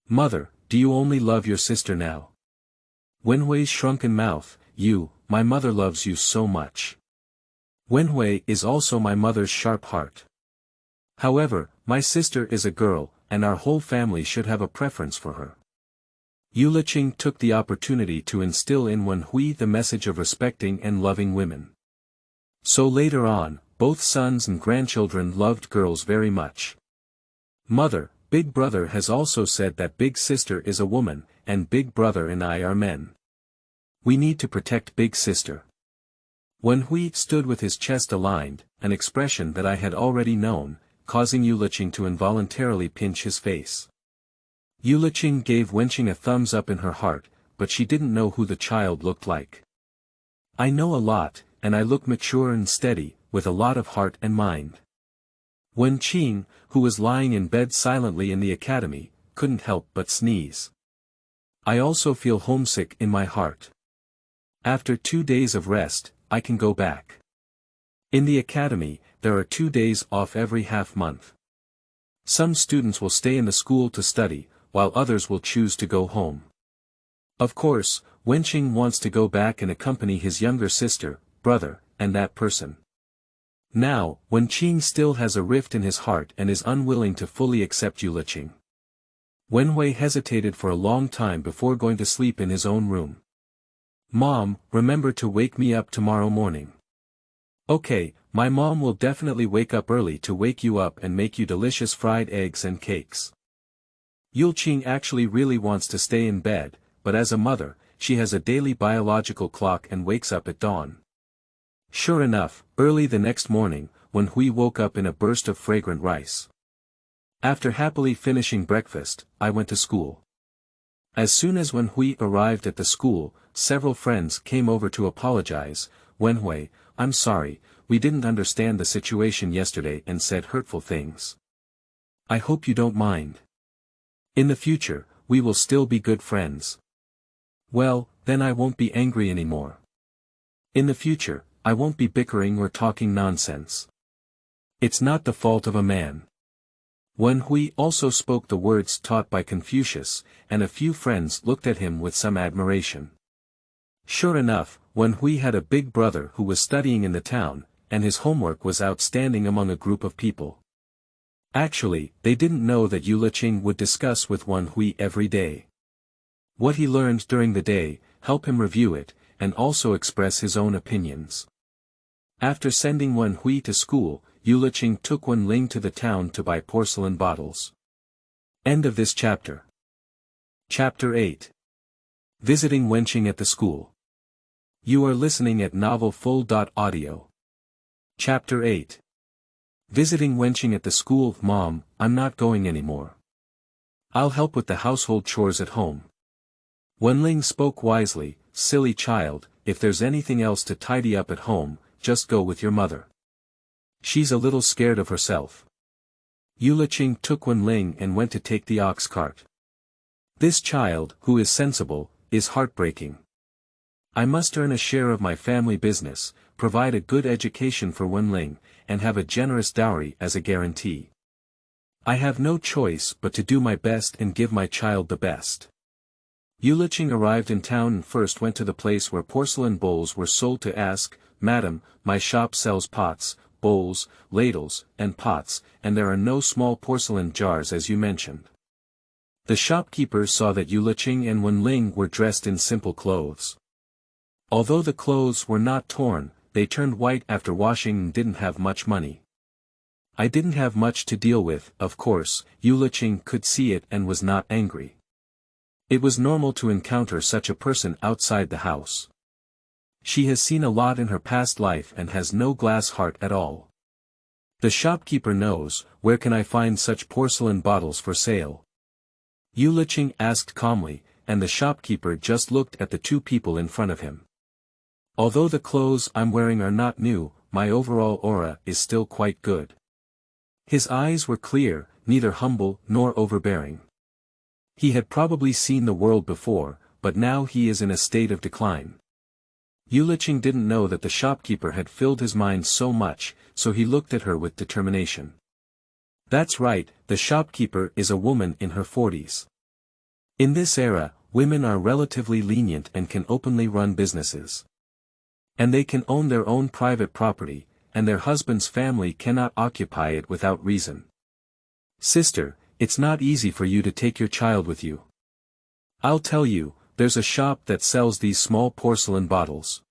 Mother, do you only love your sister now? Wenhui's shrunken mouth, my mother loves you so much. Wenhui is also my mother's sharp heart. However, my sister is a girl, and our whole family should have a preference for her. Yuleqing took the opportunity to instill in Wenhui the message of respecting and loving women. So later on, both sons and grandchildren loved girls very much. Mother, Big Brother has also said that Big Sister is a woman, and Big Brother and I are men. We need to protect Big Sister. Wenhui stood with his chest aligned, an expression that I had already known, causing Yuleqing to involuntarily pinch his face. Yuleqing gave Wenqing a thumbs up in her heart, but she didn't know who the child looked like. I know a lot, and I look mature and steady, with a lot of heart and mind. Wenqing, who was lying in bed silently in the academy, couldn't help but sneeze. I also feel homesick in my heart. After 2 days of rest, I can go back. In the academy, there are 2 days off every half-month. Some students will stay in the school to study, while others will choose to go home. Of course, Wenqing wants to go back and accompany his younger sister, brother, and that person. Now, Wenqing still has a rift in his heart and is unwilling to fully accept Yuleqing. Wenhui hesitated for a long time before going to sleep in his own room. Mom, remember to wake me up tomorrow morning. Okay, my mom will definitely wake up early to wake you up and make you delicious fried eggs and cakes. Yuleqing actually really wants to stay in bed, but as a mother, she has a daily biological clock and wakes up at dawn. Sure enough, early the next morning, Wenhui woke up in a burst of fragrant rice. After happily finishing breakfast, I went to school. As soon as Wenhui arrived at the school, several friends came over to apologize. Wenhui, I'm sorry, we didn't understand the situation yesterday and said hurtful things. I hope you don't mind. In the future, we will still be good friends. Well, then I won't be angry anymore. In the future, I won't be bickering or talking nonsense. It's not the fault of a man. Wenhui also spoke the words taught by Confucius, and a few friends looked at him with some admiration. Sure enough, Wenhui had a big brother who was studying in the town, and his homework was outstanding among a group of people. Actually, they didn't know that Yuleqing would discuss with Wenhui every day. What he learned during the day, help him review it, and also express his own opinions. After sending Wenhui to school, Yuleqing took Wenling to the town to buy porcelain bottles. End of this chapter. Chapter 8. Visiting Wenqing at the school. You are listening at novelfull.audio. Chapter 8. Visiting Wenqing at the school. Mom, I'm not going anymore. I'll help with the household chores at home. Wenling spoke wisely. Silly child, if there's anything else to tidy up at home, just go with your mother. She's a little scared of herself. Yuleqing took Wenling and went to take the ox cart. This child, who is sensible, is heartbreaking. I must earn a share of my family business, provide a good education for Wenling, and have a generous dowry as a guarantee. I have no choice but to do my best and give my child the best. Yuleqing arrived in town and first went to the place where porcelain bowls were sold to ask, Madam, my shop sells pots, bowls, ladles, and pots, and there are no small porcelain jars as you mentioned. The shopkeeper saw that Yuleqing and Wenling were dressed in simple clothes. Although the clothes were not torn, they turned white after washing and didn't have much money. I didn't have much to deal with, of course. Yuleqing could see it and was not angry. It was normal to encounter such a person outside the house. She has seen a lot in her past life and has no glass heart at all. The shopkeeper knows, where can I find such porcelain bottles for sale? Yuleqing asked calmly, and the shopkeeper just looked at the two people in front of him. Although the clothes I'm wearing are not new, my overall aura is still quite good. His eyes were clear, neither humble nor overbearing. He had probably seen the world before, but now he is in a state of decline. Yuleqing didn't know that the shopkeeper had filled his mind so much, so he looked at her with determination. That's right, the shopkeeper is a woman in her 40s. In this era, women are relatively lenient and can openly run businesses. And they can own their own private property, and their husband's family cannot occupy it without reason. Sister, it's not easy for you to take your child with you. I'll tell you, there's a shop that sells these small porcelain bottles.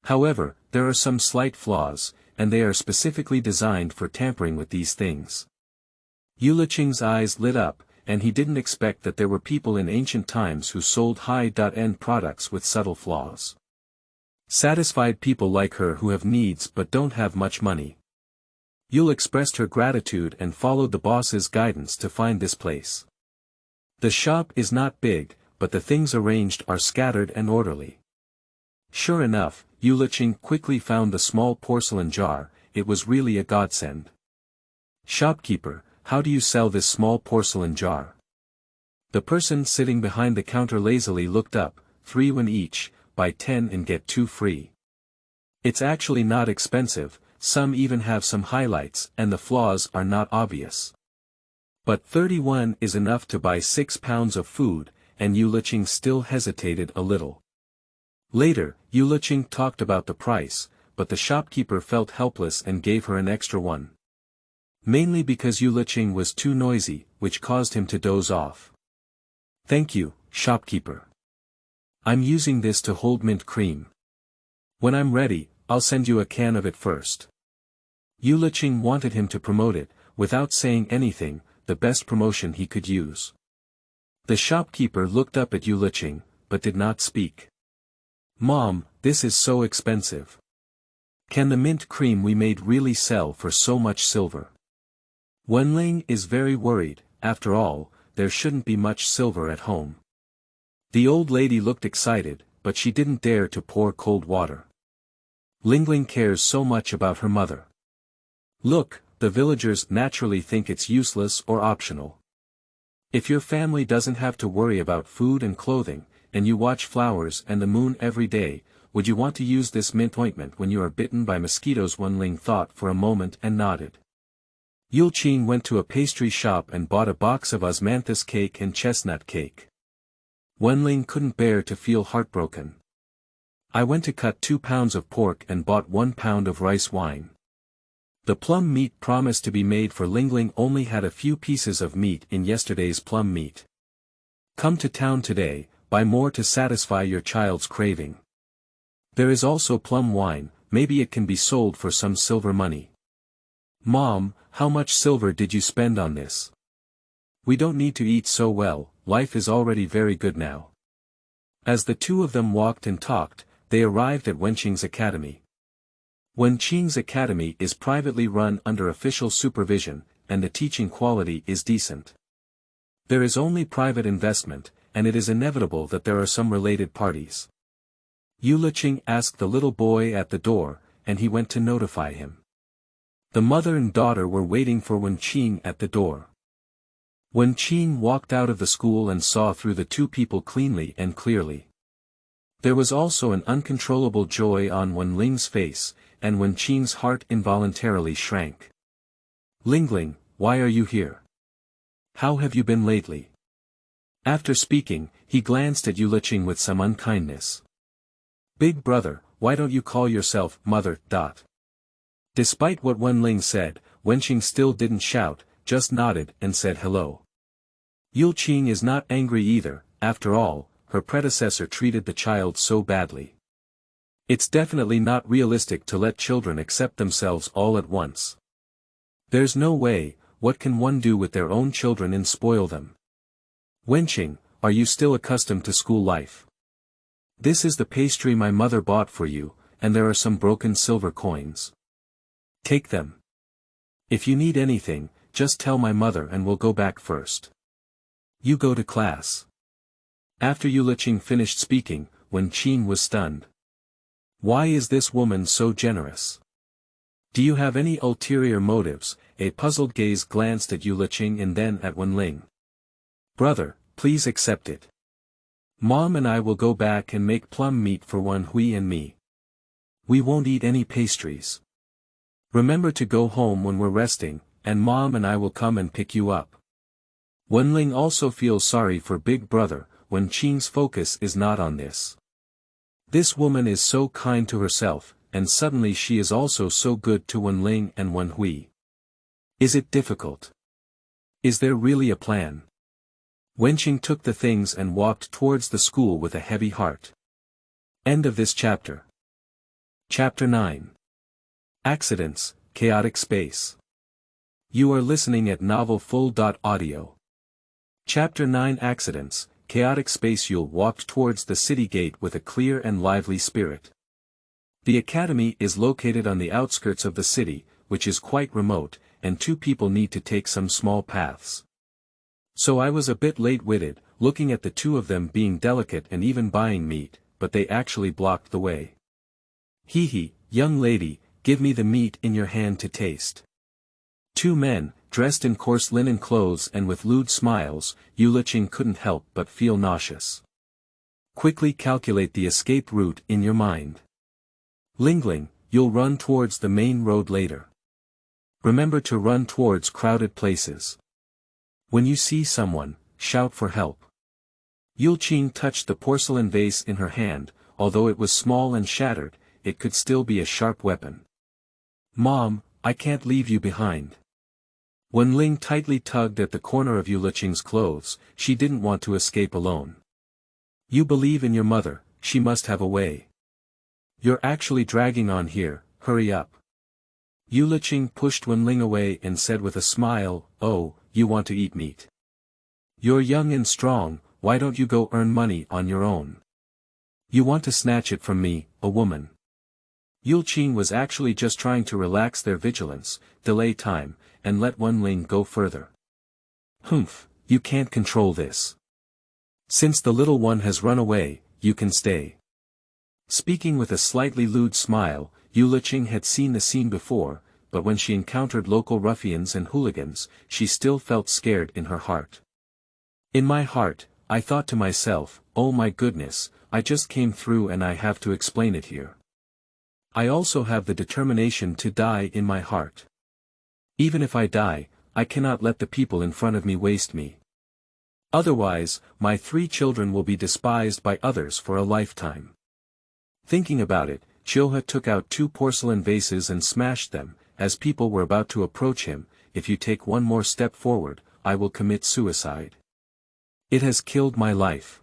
However, there are some slight flaws, and they are specifically designed for tampering with these things. Yuleqing's eyes lit up, and he didn't expect that there were people in ancient times who sold high-end products with subtle flaws. Satisfied people like her who have needs but don't have much money. Yule expressed her gratitude and followed the boss's guidance to find this place. The shop is not big, but the things arranged are scattered and orderly. Sure enough, Yuleqing quickly found the small porcelain jar. It was really a godsend. Shopkeeper, how do you sell this small porcelain jar? The person sitting behind the counter lazily looked up, 3 Wen each, buy 10 and get 2 free. It's actually not expensive, some even have some highlights and the flaws are not obvious. But 31 is enough to buy 6 pounds of food, and Yuleqing still hesitated a little. Later, Yuleqing talked about the price, but the shopkeeper felt helpless and gave her an extra one. Mainly because Yuleqing was too noisy, which caused him to doze off. Thank you, shopkeeper. I'm using this to hold mint cream. When I'm ready, I'll send you a can of it first. Yuleqing wanted him to promote it, without saying anything, the best promotion he could use. The shopkeeper looked up at Yuleqing, but did not speak. Mom, this is so expensive. Can the mint cream we made really sell for so much silver? Wenqing is very worried. After all, there shouldn't be much silver at home. The old lady looked excited, but she didn't dare to pour cold water. Leqing cares so much about her mother. Look, the villagers naturally think it's useless or optional. If your family doesn't have to worry about food and clothing, and you watch flowers and the moon every day, would you want to use this mint ointment when you are bitten by mosquitoes? Wenqing thought for a moment and nodded. Yuleqing went to a pastry shop and bought a box of osmanthus cake and chestnut cake. Wenqing couldn't bear to feel heartbroken. I went to cut 2 pounds of pork and bought 1 pound of rice wine. The plum meat promised to be made for Leqing only had a few pieces of meat in yesterday's plum meat. Come to town today, buy more to satisfy your child's craving. There is also plum wine, maybe it can be sold for some silver money. Mom, how much silver did you spend on this? We don't need to eat so well, life is already very good now. As the two of them walked and talked, they arrived at Wenqing's academy. Wenqing's academy is privately run under official supervision, and the teaching quality is decent. There is only private investment, and it is inevitable that there are some related parties. Yuleqing asked the little boy at the door, and he went to notify him. The mother and daughter were waiting for Wenqing at the door. Wenqing walked out of the school and saw through the two people cleanly and clearly. There was also an uncontrollable joy on Wenqing's face, and Wenqing's heart involuntarily shrank. Leqing, why are you here? How have you been lately? After speaking, he glanced at Yuleqing with some unkindness. Big brother, why don't you call yourself mother? Despite what Wenqing said, Wenqing still didn't shout, just nodded and said hello. Yuleqing is not angry either, after all, her predecessor treated the child so badly. It's definitely not realistic to let children accept themselves all at once. There's no way, what can one do with their own children and spoil them? Wenqing, are you still accustomed to school life? This is the pastry my mother bought for you, and there are some broken silver coins. Take them. If you need anything, just tell my mother and we'll go back first. You go to class. After Yuleqing finished speaking, Wenqing was stunned. Why is this woman so generous? Do you have any ulterior motives? A puzzled gaze glanced at Yuleqing and then at Wenling. Brother, please accept it. Mom and I will go back and make plum meat for Xiaowenhui and me. We won't eat any pastries. Remember to go home when we're resting, and Mom and I will come and pick you up. Wenling also feels sorry for big brother. Wenqing's focus is not on this. This woman is so kind to herself, and suddenly she is also so good to Wenling and Xiaowenhui. Is it difficult? Is there really a plan? Wenqing took the things and walked towards the school with a heavy heart. End of this chapter. Chapter 9. Accidents, Chaotic Space. You are listening at novelfull.audio. Chapter 9 Accidents, Chaotic Space. Yule walked towards the city gate with a clear and lively spirit. The academy is located on the outskirts of the city, which is quite remote, and two people need to take some small paths. So I was a bit late-witted, looking at the two of them being delicate and even buying meat, but they actually blocked the way. Hee, young lady, give me the meat in your hand to taste. Two men, dressed in coarse linen clothes and with lewd smiles, Yuleqing couldn't help but feel nauseous. Quickly calculate the escape route in your mind. Lingling, you'll run towards the main road later. Remember to run towards crowded places. When you see someone, shout for help. Yuleqing touched the porcelain vase in her hand. Although it was small and shattered, it could still be a sharp weapon. Mom, I can't leave you behind. Wenling tightly tugged at the corner of Yuleqing's clothes. She didn't want to escape alone. You believe in your mother, she must have a way. You're actually dragging on here, hurry up. Yuleqing pushed Wenling away and said with a smile, oh, you want to eat meat. You're young and strong, why don't you go earn money on your own? You want to snatch it from me, a woman. Yuleqing was actually just trying to relax their vigilance, delay time, and let Wenling go further. Humph, you can't control this. Since the little one has run away, you can stay. Speaking with a slightly lewd smile, Yuleqing had seen the scene before, but when she encountered local ruffians and hooligans, she still felt scared in her heart. In my heart, I thought to myself, oh my goodness, I just came through and I have to explain it here. I also have the determination to die in my heart. Even if I die, I cannot let the people in front of me waste me. Otherwise, my 3 children will be despised by others for a lifetime. Thinking about it, Xiaowenhui took out 2 porcelain vases and smashed them. As people were about to approach him, if you take one more step forward, I will commit suicide. It has killed my life.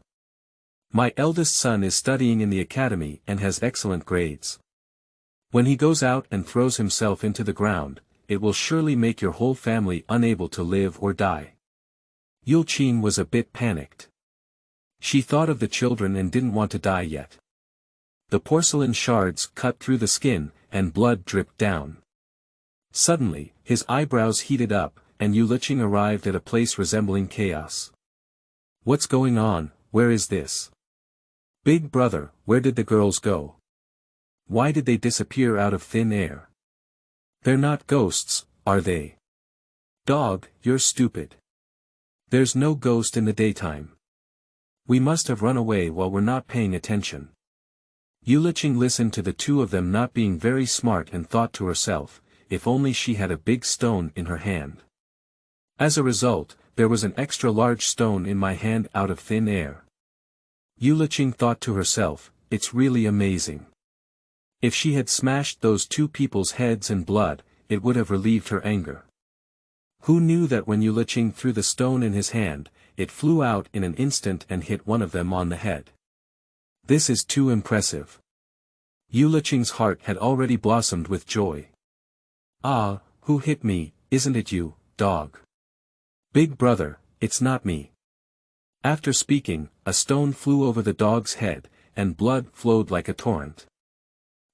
My eldest son is studying in the academy and has excellent grades. When he goes out and throws himself into the ground, it will surely make your whole family unable to live or die. Yuleqing was a bit panicked. She thought of the children and didn't want to die yet. The porcelain shards cut through the skin, and blood dripped down. Suddenly, his eyebrows heated up, and Yuleqing arrived at a place resembling chaos. What's going on? Where is this? Big brother, where did the girls go? Why did they disappear out of thin air? They're not ghosts, are they? Dog, you're stupid. There's no ghost in the daytime. We must have run away while we're not paying attention. Yuleqing listened to the two of them not being very smart and thought to herself, if only she had a big stone in her hand. As a result, there was an extra large stone in my hand out of thin air. Yuleqing thought to herself, it's really amazing. If she had smashed those 2 people's heads and blood, it would have relieved her anger. Who knew that when Yuleqing threw the stone in his hand, it flew out in an instant and hit one of them on the head. This is too impressive. Yuleqing's heart had already blossomed with joy. Ah, who hit me, isn't it you, dog? Big brother, it's not me. After speaking, a stone flew over the dog's head, and blood flowed like a torrent.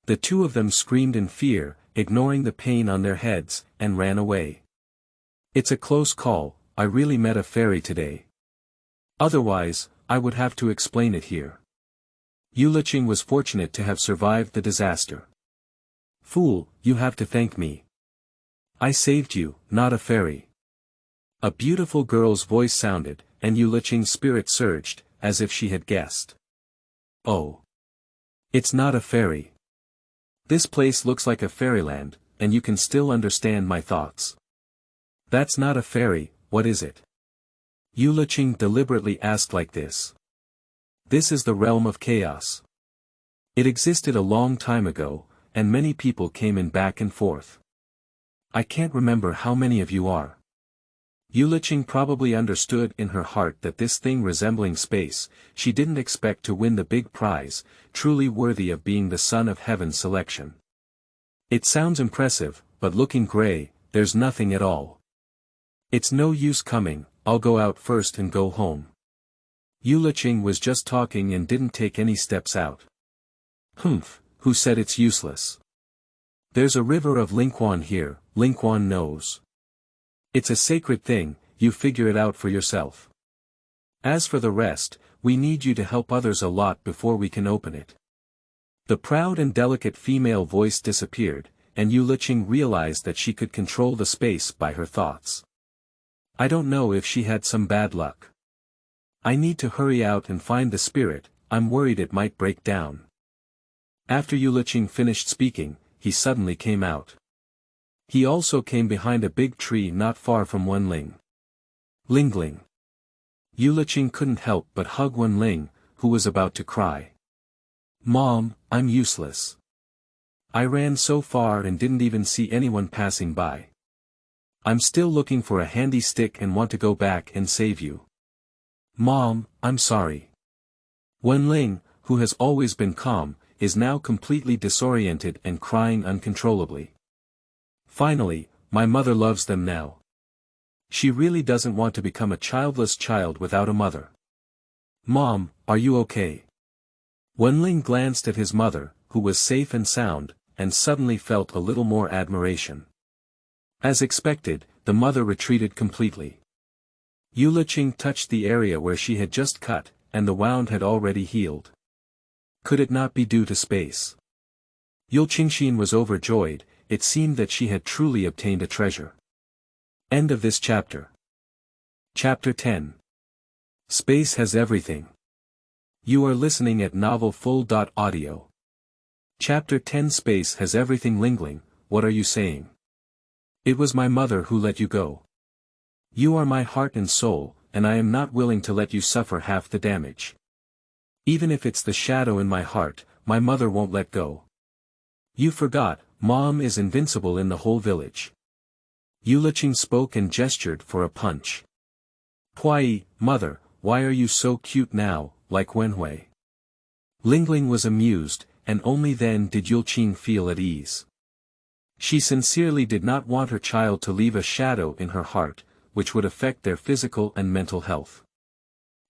The 2 of them screamed in fear, ignoring the pain on their heads, and ran away. It's a close call, I really met a fairy today. Otherwise, I would have to explain it here. Yuleqing was fortunate to have survived the disaster. Fool, you have to thank me. I saved you, not a fairy. A beautiful girl's voice sounded, and Yuleqing's spirit surged, as if she had guessed. Oh. It's not a fairy. This place looks like a fairyland, and you can still understand my thoughts. That's not a fairy, what is it? Yuleqing deliberately asked like this. This is the realm of chaos. It existed a long time ago, and many people came in back and forth. I can't remember how many of you are. Yuleqing probably understood in her heart that this thing resembling space, she didn't expect to win the big prize, truly worthy of being the son of heaven's selection. It sounds impressive, but looking gray, there's nothing at all. It's no use coming, I'll go out first and go home. Yuleqing was just talking and didn't take any steps out. Humph, who said it's useless? There's a river of Lingquan here, Lingquan knows. It's a sacred thing, you figure it out for yourself. As for the rest, we need you to help others a lot before we can open it. The proud and delicate female voice disappeared, and Yuleqing realized that she could control the space by her thoughts. I don't know if she had some bad luck. I need to hurry out and find the spirit, I'm worried it might break down. After Yuleqing finished speaking, he suddenly came out. He also came behind a big tree not far from Wenqing. Lingling. Yuleqing couldn't help but hug Wenqing, who was about to cry. Mom, I'm useless. I ran so far and didn't even see anyone passing by. I'm still looking for a handy stick and want to go back and save you. Mom, I'm sorry. Wenqing, who has always been calm, is now completely disoriented and crying uncontrollably. Finally, my mother loves them now. She really doesn't want to become a childless child without a mother. Mom, are you okay? Wenqing glanced at his mother, who was safe and sound, and suddenly felt a little more admiration. As expected, the mother retreated completely. Yuleqing touched the area where she had just cut, and the wound had already healed. Could it not be due to space? Yuleqing was overjoyed, it seemed that she had truly obtained a treasure. End of this chapter. Chapter 10. Space has everything. You are listening at novelfull.audio. Chapter 10. Space has everything. Lingling, what are you saying? It was my mother who let you go. You are my heart and soul, and I am not willing to let you suffer half the damage. Even if it's the shadow in my heart, my mother won't let go. You forgot, Mom is invincible in the whole village. Yuleqing spoke and gestured for a punch. Hui, mother, why are you so cute now, like Wenhui? Lingling was amused, and only then did Yuleqing feel at ease. She sincerely did not want her child to leave a shadow in her heart, which would affect their physical and mental health.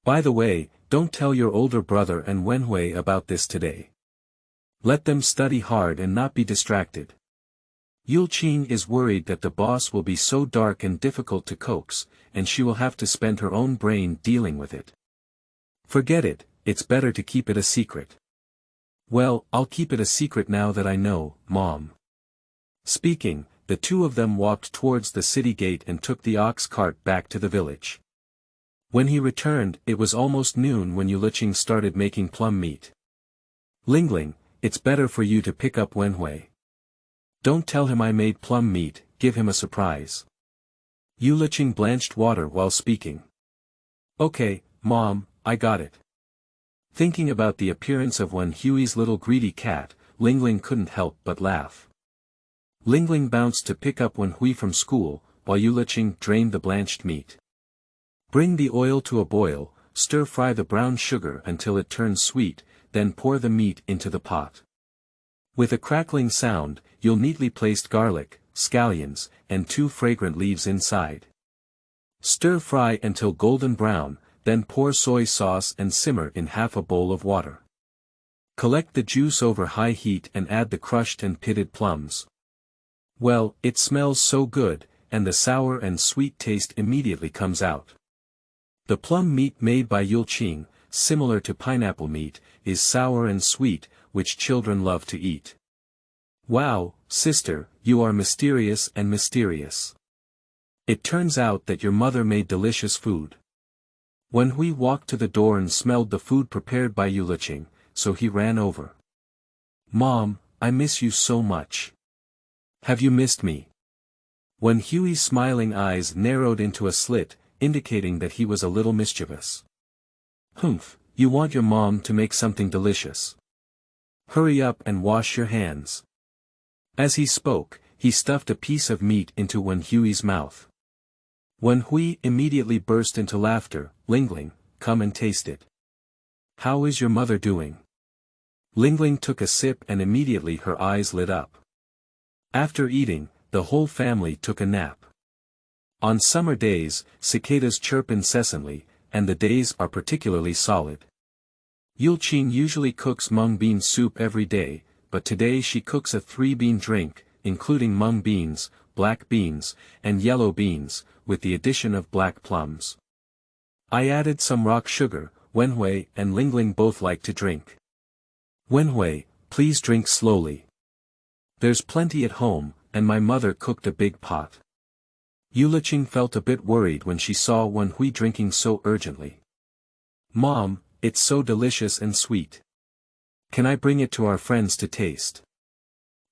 By the way, don't tell your older brother and Wenhui about this today. Let them study hard and not be distracted. Yuleqing is worried that the boss will be so dark and difficult to coax, and she will have to spend her own brain dealing with it. Forget it, it's better to keep it a secret. Well, I'll keep it a secret now that I know, Mom. Speaking, the two of them walked towards the city gate and took the ox cart back to the village. When he returned, it was almost noon when Yuleqing started making plum meat. Lingling, it's better for you to pick up Wenhui. Don't tell him I made plum meat, give him a surprise. Yuleqing blanched water while speaking. Okay, Mom, I got it. Thinking about the appearance of Wenhui's little greedy cat, Lingling couldn't help but laugh. Lingling bounced to pick up Wenhui from school, while Yuleqing drained the blanched meat. Bring the oil to a boil, stir-fry the brown sugar until it turns sweet, then pour the meat into the pot. With a crackling sound, you'll neatly place garlic, scallions, and 2 fragrant leaves inside. Stir-fry until golden brown, then pour soy sauce and simmer in half a bowl of water. Collect the juice over high heat and add the crushed and pitted plums. Well, it smells so good, and the sour and sweet taste immediately comes out. The plum meat made by Yuleqing, similar to pineapple meat, is sour and sweet, which children love to eat. Wow, sister, you are mysterious and mysterious. It turns out that your mother made delicious food. Wenhui walked to the door and smelled the food prepared by Yuleqing, so he ran over. Mom, I miss you so much. Have you missed me? Wenhui's smiling eyes narrowed into a slit, indicating that he was a little mischievous. Humph, you want your mom to make something delicious. Hurry up and wash your hands. As he spoke, he stuffed a piece of meat into Wenhui's mouth. Wenhui immediately burst into laughter. Leqing, come and taste it. How is your mother doing? Leqing took a sip and immediately her eyes lit up. After eating, the whole family took a nap. On summer days, cicadas chirp incessantly, and the days are particularly solid. Yuleqing usually cooks mung bean soup every day, but today she cooks a 3-bean drink, including mung beans, black beans, and yellow beans, with the addition of black plums. I added some rock sugar. Wenhui and Leqing both like to drink. Wenhui, please drink slowly. There's plenty at home, and my mother cooked a big pot. Yuleqing felt a bit worried when she saw Wenhui drinking so urgently. Mom, it's so delicious and sweet. Can I bring it to our friends to taste?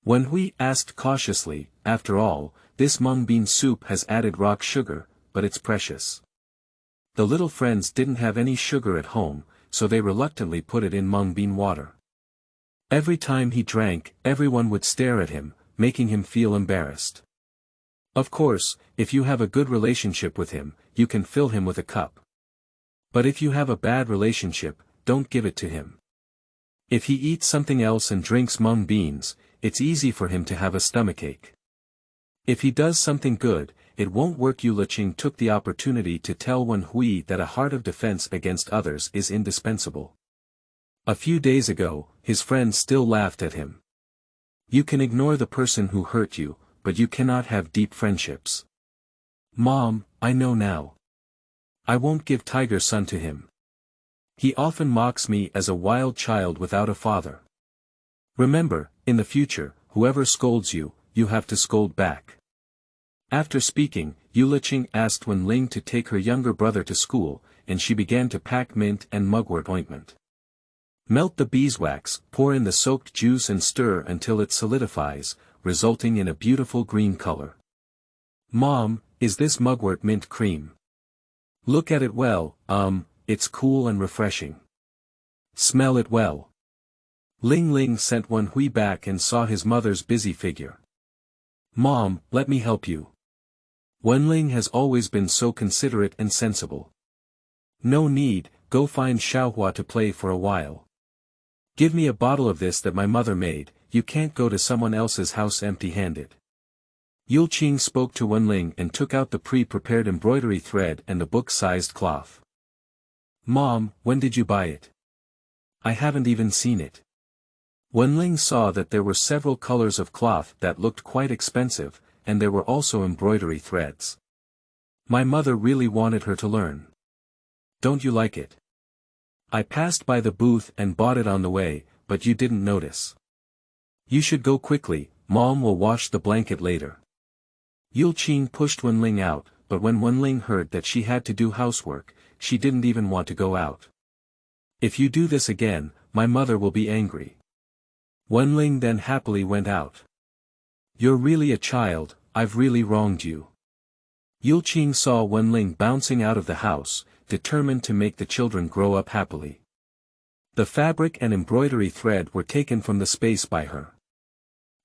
Wenhui asked cautiously. After all, this mung bean soup has added rock sugar, but it's precious. The little friends didn't have any sugar at home, so they reluctantly put it in mung bean water. Every time he drank, everyone would stare at him, making him feel embarrassed. Of course, if you have a good relationship with him, you can fill him with a cup. But if you have a bad relationship, don't give it to him. If he eats something else and drinks mung beans, it's easy for him to have a stomachache. If he does something good, it won't work. Yuleqing took the opportunity to tell Wenhui that a heart of defense against others is indispensable. A few days ago, his friends still laughed at him. You can ignore the person who hurt you, but you cannot have deep friendships. Mom, I know now. I won't give Tiger Son to him. He often mocks me as a wild child without a father. Remember, in the future, whoever scolds you, you have to scold back. After speaking, Yuleqing asked Wenqing to take her younger brother to school, and she began to pack mint and mugwort ointment. Melt the beeswax, pour in the soaked juice and stir until it solidifies, resulting in a beautiful green color. Mom, is this mugwort mint cream? Look at it well. It's cool and refreshing. Smell it well. Leqing sent Wenhui back and saw his mother's busy figure. Mom, let me help you. Wenqing has always been so considerate and sensible. No need, go find Xiaowenhui to play for a while. Give me a bottle of this that my mother made. You can't go to someone else's house empty-handed. Yuleqing spoke to Wenqing and took out the pre-prepared embroidery thread and the book-sized cloth. Mom, when did you buy it? I haven't even seen it. Wenqing saw that there were several colors of cloth that looked quite expensive, and there were also embroidery threads. My mother really wanted her to learn. Don't you like it? I passed by the booth and bought it on the way, but you didn't notice. You should go quickly. Mom will wash the blanket later. Yuleqing pushed Wenqing out, but when Wenqing heard that she had to do housework, she didn't even want to go out. If you do this again, my mother will be angry. Wenqing then happily went out. You're really a child, I've really wronged you. Yuleqing saw Wenqing bouncing out of the house, determined to make the children grow up happily. The fabric and embroidery thread were taken from the space by her.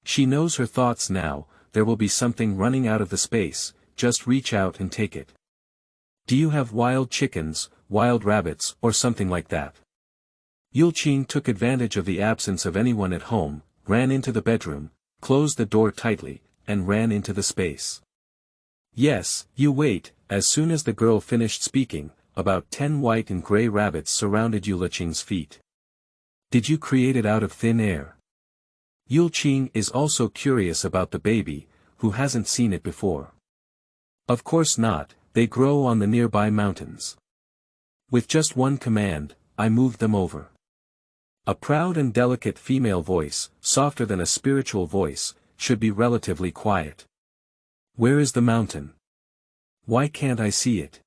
She knows her thoughts now. There will be something running out of the space, just reach out and take it. Do you have wild chickens, wild rabbits, or something like that? Yuleqing took advantage of the absence of anyone at home, ran into the bedroom, closed the door tightly, and ran into the space. Yes, you wait. As soon as the girl finished speaking, about 10 white and gray rabbits surrounded Yuleqing's feet. Did you create it out of thin air? Yuleqing is also curious about the baby, who hasn't seen it before? Of course not, they grow on the nearby mountains. With just one command, I moved them over. A proud and delicate female voice, softer than a spiritual voice, should be relatively quiet. Where is the mountain? Why can't I see it?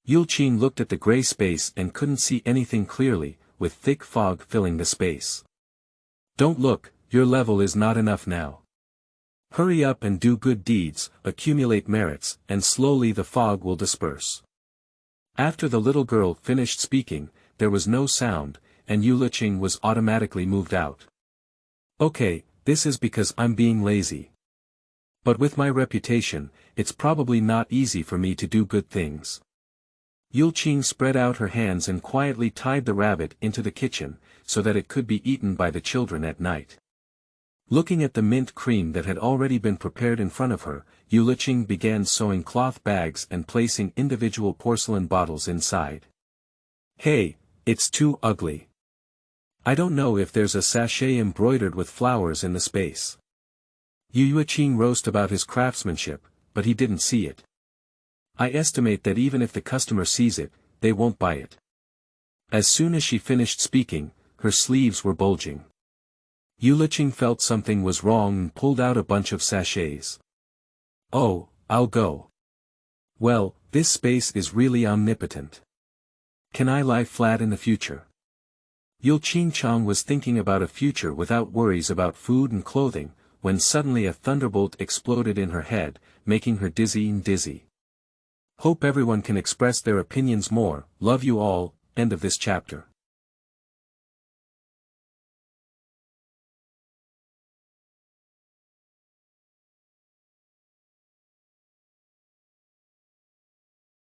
Yuleqing looked at the gray space and couldn't see anything clearly, with thick fog filling the space. Don't look, your level is not enough now. Hurry up and do good deeds, accumulate merits, and slowly the fog will disperse. After the little girl finished speaking, there was no sound, and Yuleqing was automatically moved out. Okay, this is because I'm being lazy. But with my reputation, it's probably not easy for me to do good things. Yuleqing spread out her hands and quietly tied the rabbit into the kitchen, so that it could be eaten by the children at night. Looking at the mint cream that had already been prepared in front of her, Yuleqing began sewing cloth bags and placing individual porcelain bottles inside. Hey, it's too ugly. I don't know if there's a sachet embroidered with flowers in the space. Yuleqing roasted about his craftsmanship, but he didn't see it. I estimate that even if the customer sees it, they won't buy it. As soon as she finished speaking, her sleeves were bulging. Yuleqing felt something was wrong and pulled out a bunch of sachets. Oh, I'll go. Well, this space is really omnipotent. Can I lie flat in the future? Yuleqing was thinking about a future without worries about food and clothing, when suddenly a thunderbolt exploded in her head, making her dizzy. Hope everyone can express their opinions more. Love you all. End of this chapter.